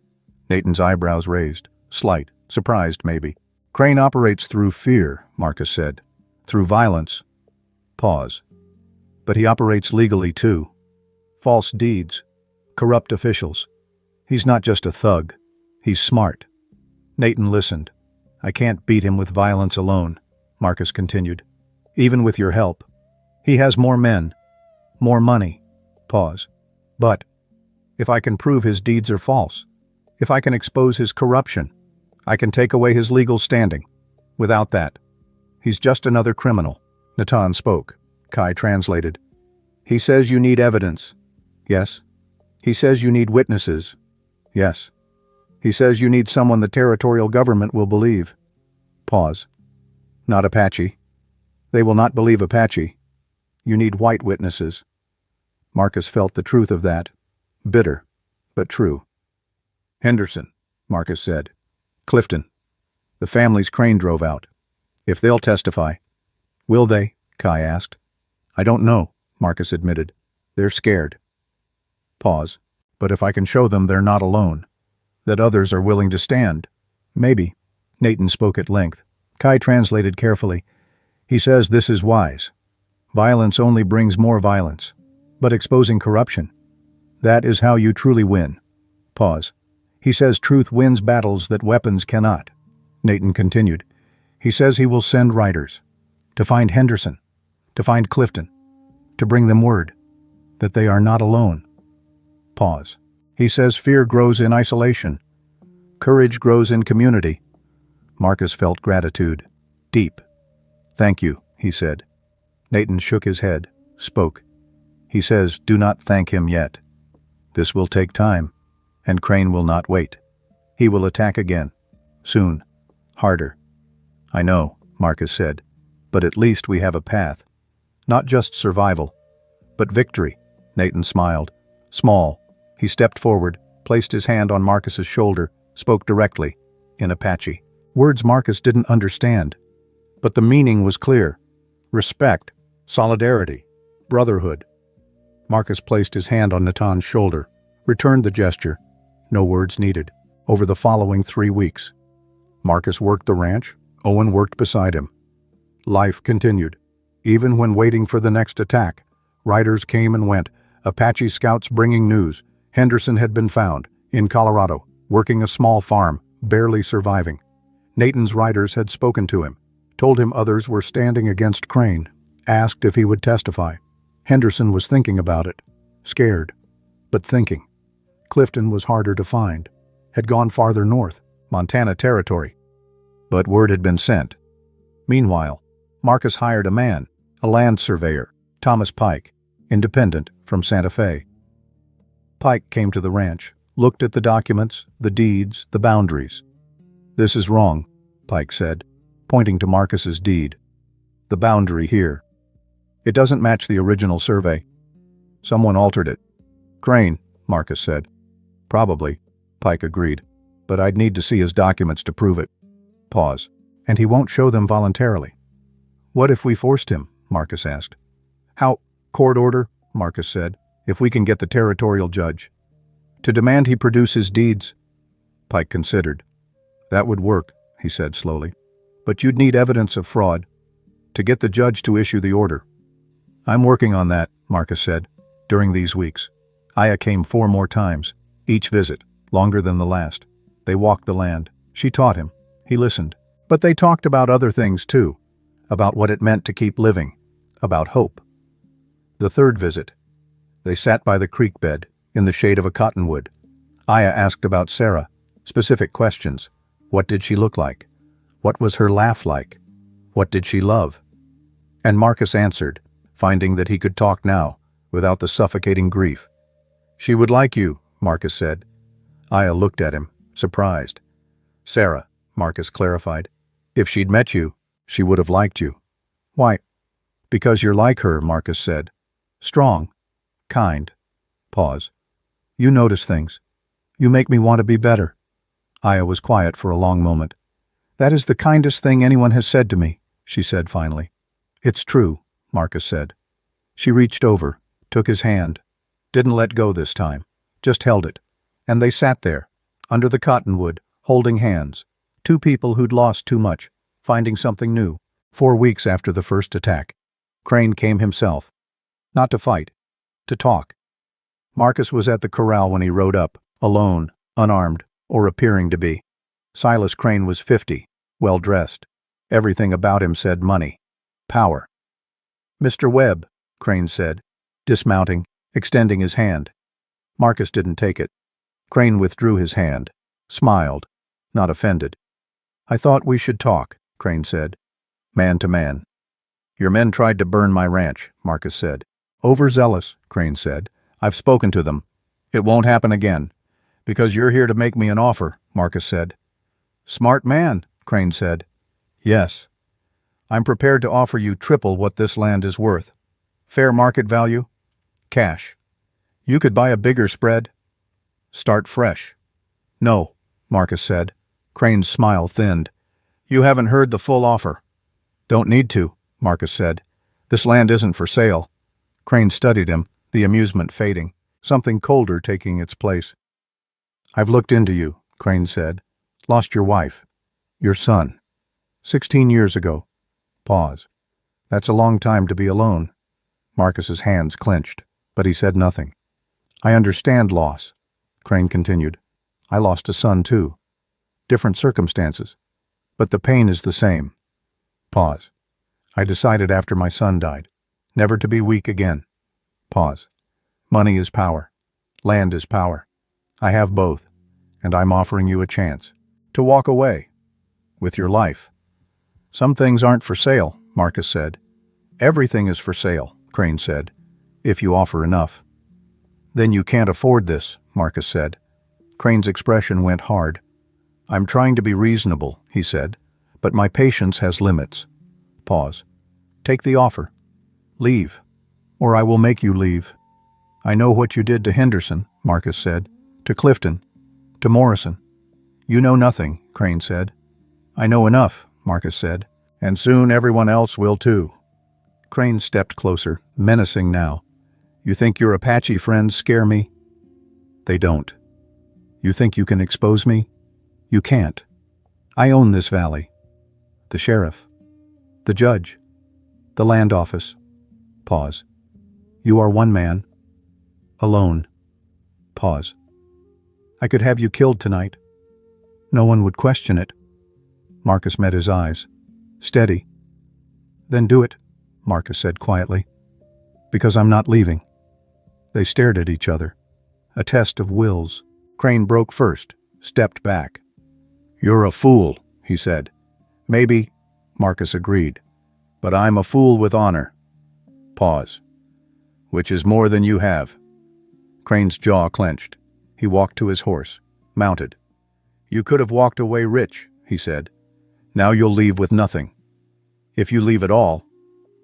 Nathan's eyebrows raised, slight, surprised maybe. "Crane operates through fear," Marcus said. "Through violence." Pause. "But he operates legally too. False deeds. Corrupt officials. He's not just a thug. He's smart." Nathan listened. "I can't beat him with violence alone," Marcus continued. "Even with your help. He has more men. More money." Pause. "But if I can prove his deeds are false, if I can expose his corruption, I can take away his legal standing. Without that, he's just another criminal." Natan spoke. Kai translated. "He says you need evidence." "Yes." "He says you need witnesses." "Yes." "He says you need someone the territorial government will believe." Pause. "Not Apache. They will not believe Apache. You need white witnesses." Marcus felt the truth of that. Bitter, but true. "Henderson," Marcus said. "Clifton. The families Crane drove out. If they'll testify." "Will they?" Kai asked. "I don't know," Marcus admitted. "They're scared." Pause. "But if I can show them they're not alone, that others are willing to stand, maybe." Nathan spoke at length. Kai translated carefully. "He says this is wise. Violence only brings more violence. But exposing corruption, that is how you truly win. Pause. He says truth wins battles that weapons cannot. Nathan continued. He says he will send riders to find Henderson, to find Clifton, to bring them word that they are not alone. Pause. He says fear grows in isolation. Courage grows in community. Marcus felt gratitude. Deep. Thank you, he said. Nathan shook his head, spoke. He says, do not thank him yet. This will take time, and Crane will not wait. He will attack again. Soon. Harder. I know, Marcus said, but at least we have a path. Not just survival, but victory. Nathan smiled. Small. He stepped forward, placed his hand on Marcus's shoulder, spoke directly, in Apache. Words Marcus didn't understand, but the meaning was clear. Respect, solidarity, brotherhood. Marcus placed his hand on Natan's shoulder, returned the gesture. No words needed. Over the following 3 weeks, Marcus worked the ranch, Owen worked beside him. Life continued. Even when waiting for the next attack, riders came and went, Apache scouts bringing news. Henderson had been found, in Colorado, working a small farm, barely surviving. Nathan's riders had spoken to him, told him others were standing against Crane, asked if he would testify. Henderson was thinking about it, scared, but thinking. Clifton was harder to find, had gone farther north, Montana territory. But word had been sent. Meanwhile, Marcus hired a man, a land surveyor, Thomas Pike, independent, from Santa Fe. Pike came to the ranch, looked at the documents, the deeds, the boundaries. This is wrong, Pike said, pointing to Marcus's deed. The boundary here. It doesn't match the original survey. Someone altered it. Crane, Marcus said. Probably, Pike agreed, but I'd need to see his documents to prove it. Pause. And he won't show them voluntarily. What if we forced him? Marcus asked. How? Court order, Marcus said, if we can get the territorial judge. To demand he produce his deeds. Pike considered. That would work, he said slowly. But you'd need evidence of fraud to get the judge to issue the order. I'm working on that, Marcus said, during these weeks. Aya came 4 more times, each visit, longer than the last. They walked the land. She taught him. He listened. But they talked about other things too, about what it meant to keep living, about hope. The 3rd visit. They sat by the creek bed, in the shade of a cottonwood. Aya asked about Sarah, specific questions. What did she look like? What was her laugh like? What did she love? And Marcus answered, finding that he could talk now, without the suffocating grief. She would like you, Marcus said. Aya looked at him, surprised. Sarah, Marcus clarified. If she'd met you, she would have liked you. Why? Because you're like her, Marcus said. Strong. Kind. Pause. You notice things. You make me want to be better. Aya was quiet for a long moment. That is the kindest thing anyone has said to me, she said finally. It's true, Marcus said. She reached over, took his hand. Didn't let go this time, just held it. And they sat there, under the cottonwood, holding hands. 2 people who'd lost too much, finding something new. 4 weeks after the first attack, Crane came himself. Not to fight, to talk. Marcus was at the corral when he rode up, alone, unarmed, or appearing to be. Silas Crane was 50, well-dressed. Everything about him said money, power. Mr. Webb, Crane said, dismounting, extending his hand. Marcus didn't take it. Crane withdrew his hand, smiled, not offended. I thought we should talk, Crane said, man to man. Your men tried to burn my ranch, Marcus said. Overzealous, Crane said. I've spoken to them. It won't happen again. Because you're here to make me an offer, Marcus said. Smart man, Crane said. Yes. I'm prepared to offer you triple what this land is worth. Fair market value? Cash. You could buy a bigger spread. Start fresh. No, Marcus said. Crane's smile thinned. You haven't heard the full offer. Don't need to, Marcus said. This land isn't for sale. Crane studied him, the amusement fading, something colder taking its place. I've looked into you, Crane said. Lost your wife. Your son. 16 years ago. Pause. That's a long time to be alone, Marcus's hands clenched, but he said nothing. I understand loss, Crane continued. I lost a son too. Different circumstances. But the pain is the same. Pause. I decided after my son died, never to be weak again. Pause. Money is power. Land is power. I have both, and I'm offering you a chance to walk away with your life. Some things aren't for sale, Marcus said. Everything is for sale, Crane said, if you offer enough. Then you can't afford this, Marcus said. Crane's expression went hard. I'm trying to be reasonable, he said, but my patience has limits. Pause. Take the offer. Leave, or I will make you leave. I know what you did to Henderson, Marcus said, to Clifton, to Morrison. You know nothing, Crane said. I know enough, Marcus said, and soon everyone else will too. Crane stepped closer, menacing now. You think your Apache friends scare me? They don't. You think you can expose me? You can't. I own this valley. The sheriff. The judge. The land office. Pause. You are one man. Alone. Pause. I could have you killed tonight. No one would question it. Marcus met his eyes. Steady. Then do it, Marcus said quietly. Because I'm not leaving. They stared at each other. A test of wills. Crane broke first, stepped back. You're a fool, he said. Maybe, Marcus agreed. But I'm a fool with honor. Pause. Which is more than you have. Crane's jaw clenched. He walked to his horse, mounted. You could have walked away rich, he said. Now you'll leave with nothing. If you leave at all.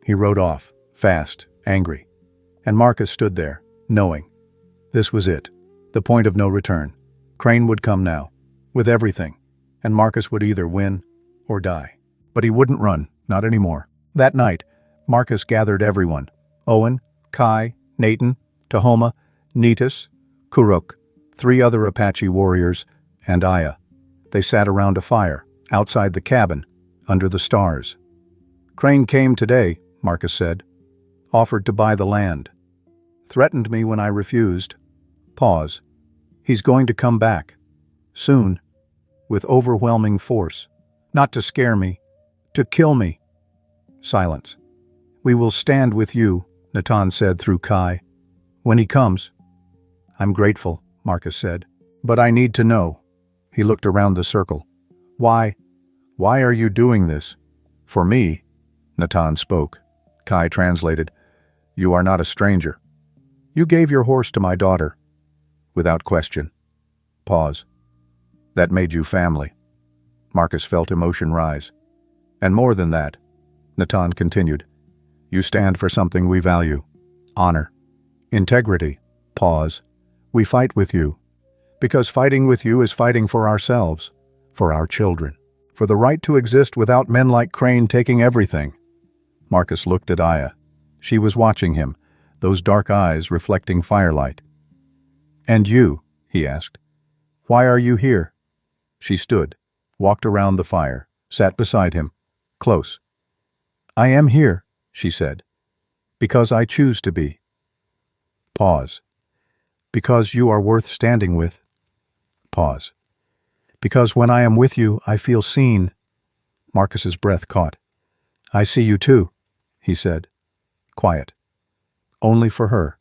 He rode off, fast, angry. And Marcus stood there, knowing. This was it, the point of no return. Crane would come now, with everything, and Marcus would either win or die. But he wouldn't run, not anymore. That night, Marcus gathered everyone. Owen, Kai, Nathan, Tahoma, Netus, Kuruk, 3 other Apache warriors, and Aya. They sat around a fire, outside the cabin, under the stars. Crane came today, Marcus said. Offered to buy the land. Threatened me when I refused. Pause. He's going to come back. Soon. With overwhelming force. Not to scare me. To kill me. Silence. We will stand with you, Natan said through Kai. When he comes. I'm grateful, Marcus said. But I need to know. He looked around the circle. Why? Why are you doing this? For me, Natan spoke. Kai translated. You are not a stranger. You gave your horse to my daughter. Without question. Pause. That made you family. Marcus felt emotion rise. And more than that, Natan continued. You stand for something we value. Honor. Integrity. Pause. We fight with you. Because fighting with you is fighting for ourselves. For our children. For the right to exist without men like Crane taking everything. Marcus looked at Aya. She was watching him, those dark eyes reflecting firelight. And you, he asked. Why are you here? She stood, walked around the fire, sat beside him, close. I am here, she said, because I choose to be. Pause. Because you are worth standing with. Pause. Because when I am with you, I feel seen. Marcus's breath caught. I see you too, he said. Quiet. Only for her.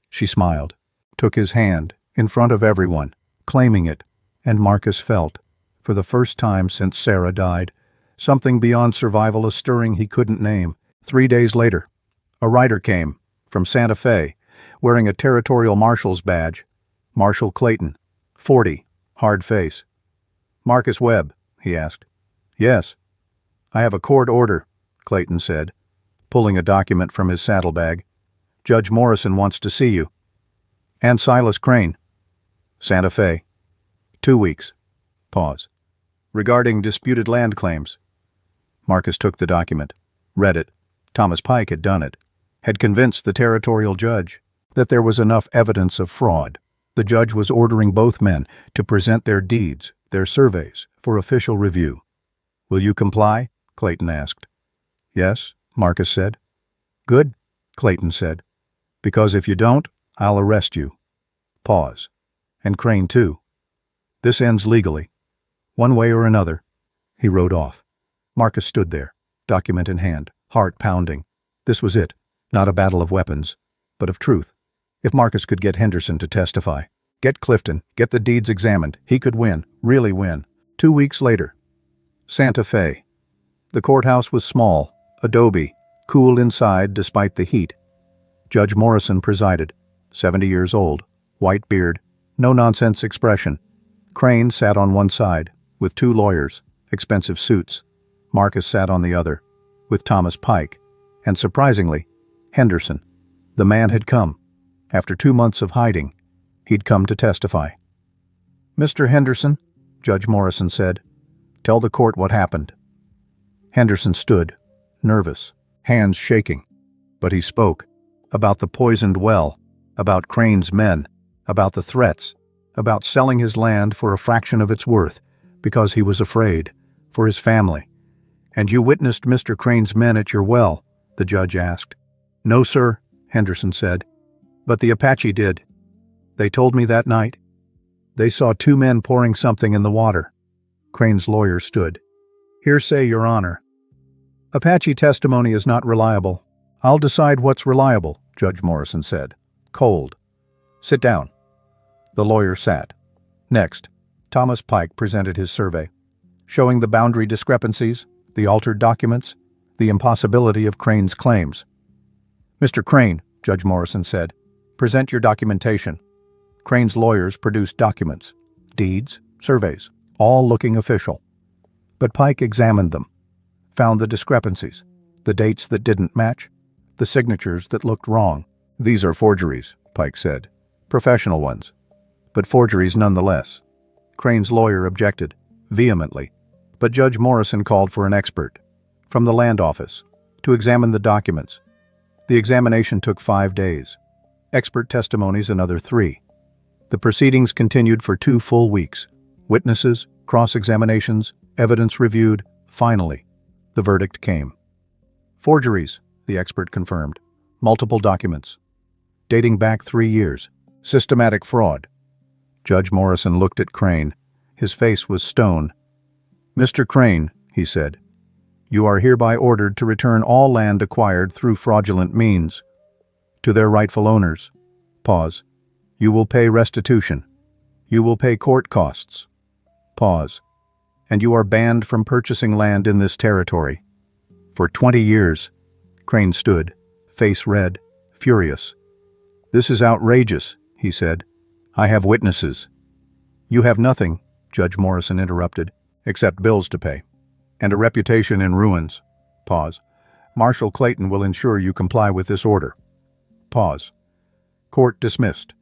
She smiled, took his hand, in front of everyone, claiming it, and Marcus felt, for the first time since Sarah died, something beyond survival, a stirring he couldn't name. 3 days later, a rider came, from Santa Fe, wearing a territorial marshal's badge. Marshal Clayton, 40, hard face. Marcus Webb, he asked. Yes. I have a court order, Clayton said, pulling a document from his saddlebag. Judge Morrison wants to see you. And Silas Crane. Santa Fe. 2 weeks. Pause. Regarding disputed land claims. Marcus took the document, read it. Thomas Pike had done it, had convinced the territorial judge that there was enough evidence of fraud. The judge was ordering both men to present their deeds, their surveys, for official review. Will you comply? Clayton asked. Yes, Marcus said. Good. Clayton said. Because if you don't, I'll arrest you. Pause. And Crane too. This ends legally. One way or another. He rode off. Marcus stood there, document in hand, heart pounding. This was it. Not a battle of weapons, but of truth. If Marcus could get Henderson to testify, get Clifton, get the deeds examined, he could win, really win. 2 weeks later. Santa Fe. The courthouse was small, adobe, cool inside despite the heat. Judge Morrison presided, 70 years old, white beard, no-nonsense expression. Crane sat on one side, with 2 lawyers, expensive suits. Marcus sat on the other, with Thomas Pike, and surprisingly, Henderson. The man had come. After 2 months of hiding, he'd come to testify. Mr. Henderson, Judge Morrison said, tell the court what happened. Henderson stood, nervous, hands shaking. But he spoke. About the poisoned well, about Crane's men, about the threats, about selling his land for a fraction of its worth, because he was afraid, for his family. And you witnessed Mr. Crane's men at your well? The judge asked. No, sir, Henderson said. But the Apache did. They told me that night. They saw 2 men pouring something in the water. Crane's lawyer stood. Hearsay, Your Honor. Apache testimony is not reliable. I'll decide what's reliable, Judge Morrison said. Cold. Sit down. The lawyer sat. Next, Thomas Pike presented his survey, showing the boundary discrepancies, the altered documents, the impossibility of Crane's claims. Mr. Crane, Judge Morrison said, present your documentation. Crane's lawyers produced documents, deeds, surveys, all looking official. But Pike examined them, found the discrepancies, the dates that didn't match, the signatures that looked wrong. These are forgeries, Pike said. Professional ones. But forgeries nonetheless. Crane's lawyer objected, vehemently. But Judge Morrison called for an expert, from the land office, to examine the documents. The examination took 5 days. Expert testimonies another 3. The proceedings continued for 2 full weeks. Witnesses, cross-examinations, evidence reviewed. Finally, the verdict came. Forgeries, the expert confirmed. Multiple documents. Dating back 3 years. Systematic fraud. Judge Morrison looked at Crane. His face was stone. Mr. Crane, he said, you are hereby ordered to return all land acquired through fraudulent means to their rightful owners. Pause. You will pay restitution. You will pay court costs. Pause. And you are banned from purchasing land in this territory. For 20 years. Crane stood, face red, furious. This is outrageous, he said. I have witnesses. You have nothing, Judge Morrison interrupted, except bills to pay. And a reputation in ruins. Pause. Marshal Clayton will ensure you comply with this order. Pause. Court dismissed.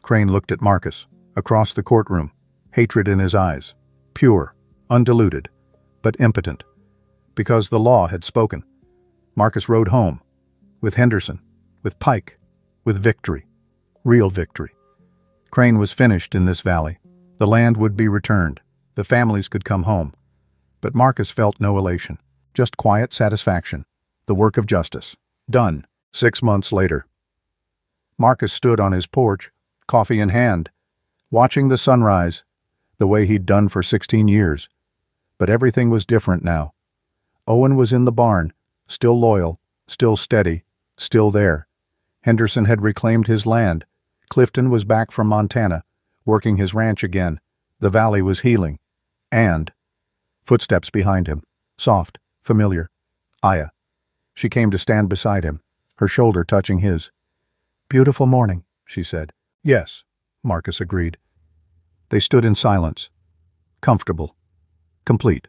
Crane looked at Marcus, across the courtroom, hatred in his eyes, pure, undiluted, but impotent. Because the law had spoken. Marcus rode home, with Henderson, with Pike, with victory, real victory. Crane was finished in this valley. The land would be returned. The families could come home. But Marcus felt no elation, just quiet satisfaction. The work of justice. Done. 6 months later. Marcus stood on his porch, coffee in hand, watching the sunrise, the way he'd done for 16 years. But everything was different now. Owen was in the barn, still loyal, still steady, still there. Henderson had reclaimed his land. Clifton was back from Montana, working his ranch again. The valley was healing. And footsteps behind him, soft, familiar. Aya. She came to stand beside him, her shoulder touching his. Beautiful morning, she said. Yes, Marcus agreed. They stood in silence, comfortable, complete.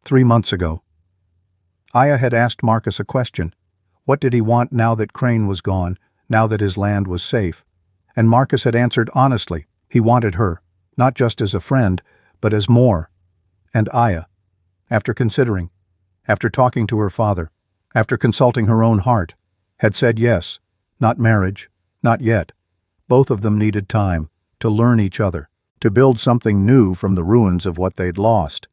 3 months ago. Aya had asked Marcus a question. What did he want now that Crane was gone, now that his land was safe? And Marcus had answered honestly. He wanted her, not just as a friend, but as more. And Aya, after considering, after talking to her father, after consulting her own heart, had said yes, not marriage, not yet. Both of them needed time to learn each other, to build something new from the ruins of what they'd lost.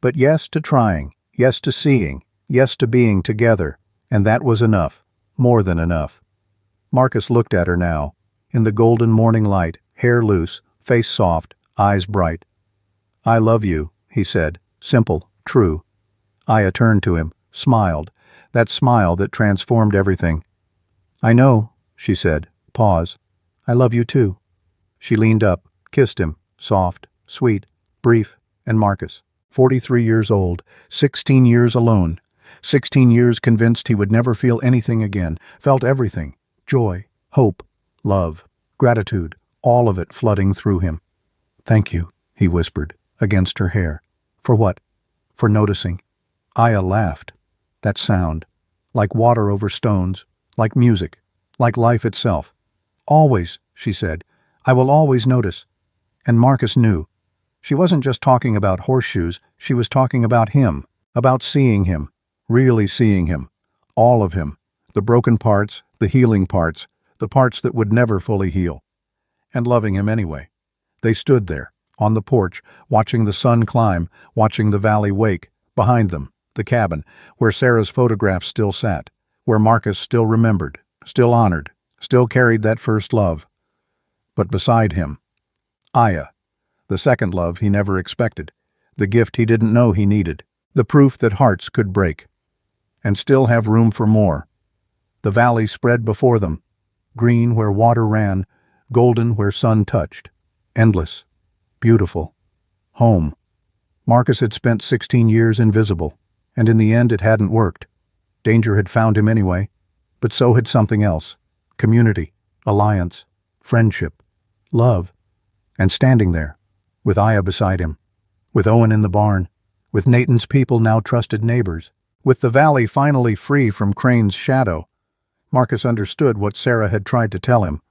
But yes to trying, yes to seeing, yes to being together, and that was enough. More than enough. Marcus looked at her now, in the golden morning light, hair loose, face soft, eyes bright. "I love you," he said, simple, true. Aya turned to him, smiled, that smile that transformed everything. "I know," she said. Pause. "I love you too." She leaned up, kissed him, soft, sweet, brief, and Marcus, 43 years old, 16 years alone, 16 years convinced he would never feel anything again, felt everything, joy, hope, love, gratitude, all of it flooding through him. "Thank you," he whispered, against her hair. "For what?" "For noticing." Aya laughed. That sound, like water over stones, like music, like life itself. "Always," she said. "I will always notice." And Marcus knew. She wasn't just talking about horseshoes, she was talking about him, about seeing him, really seeing him, all of him, the broken parts, the healing parts, the parts that would never fully heal, and loving him anyway. They stood there, on the porch, watching the sun climb, watching the valley wake, behind them, the cabin, where Sarah's photograph still sat, where Marcus still remembered, still honored, still carried that first love. But beside him, Aya, the second love he never expected, the gift he didn't know he needed, the proof that hearts could break, and still have room for more. The valley spread before them, green where water ran, golden where sun touched, endless, beautiful, home. Marcus had spent 16 years invisible, and in the end it hadn't worked. Danger had found him anyway, but so had something else, community, alliance, friendship, love, and standing there, with Aya beside him, with Owen in the barn, with Nathan's people now trusted neighbors, with the valley finally free from Crane's shadow, Marcus understood what Sarah had tried to tell him.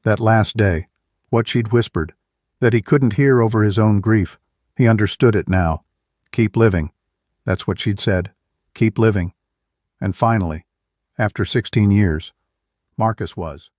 That last day, what she'd whispered, that he couldn't hear over his own grief. He understood it now. Keep living. That's what she'd said. Keep living. And finally, after 16 years, Marcus was.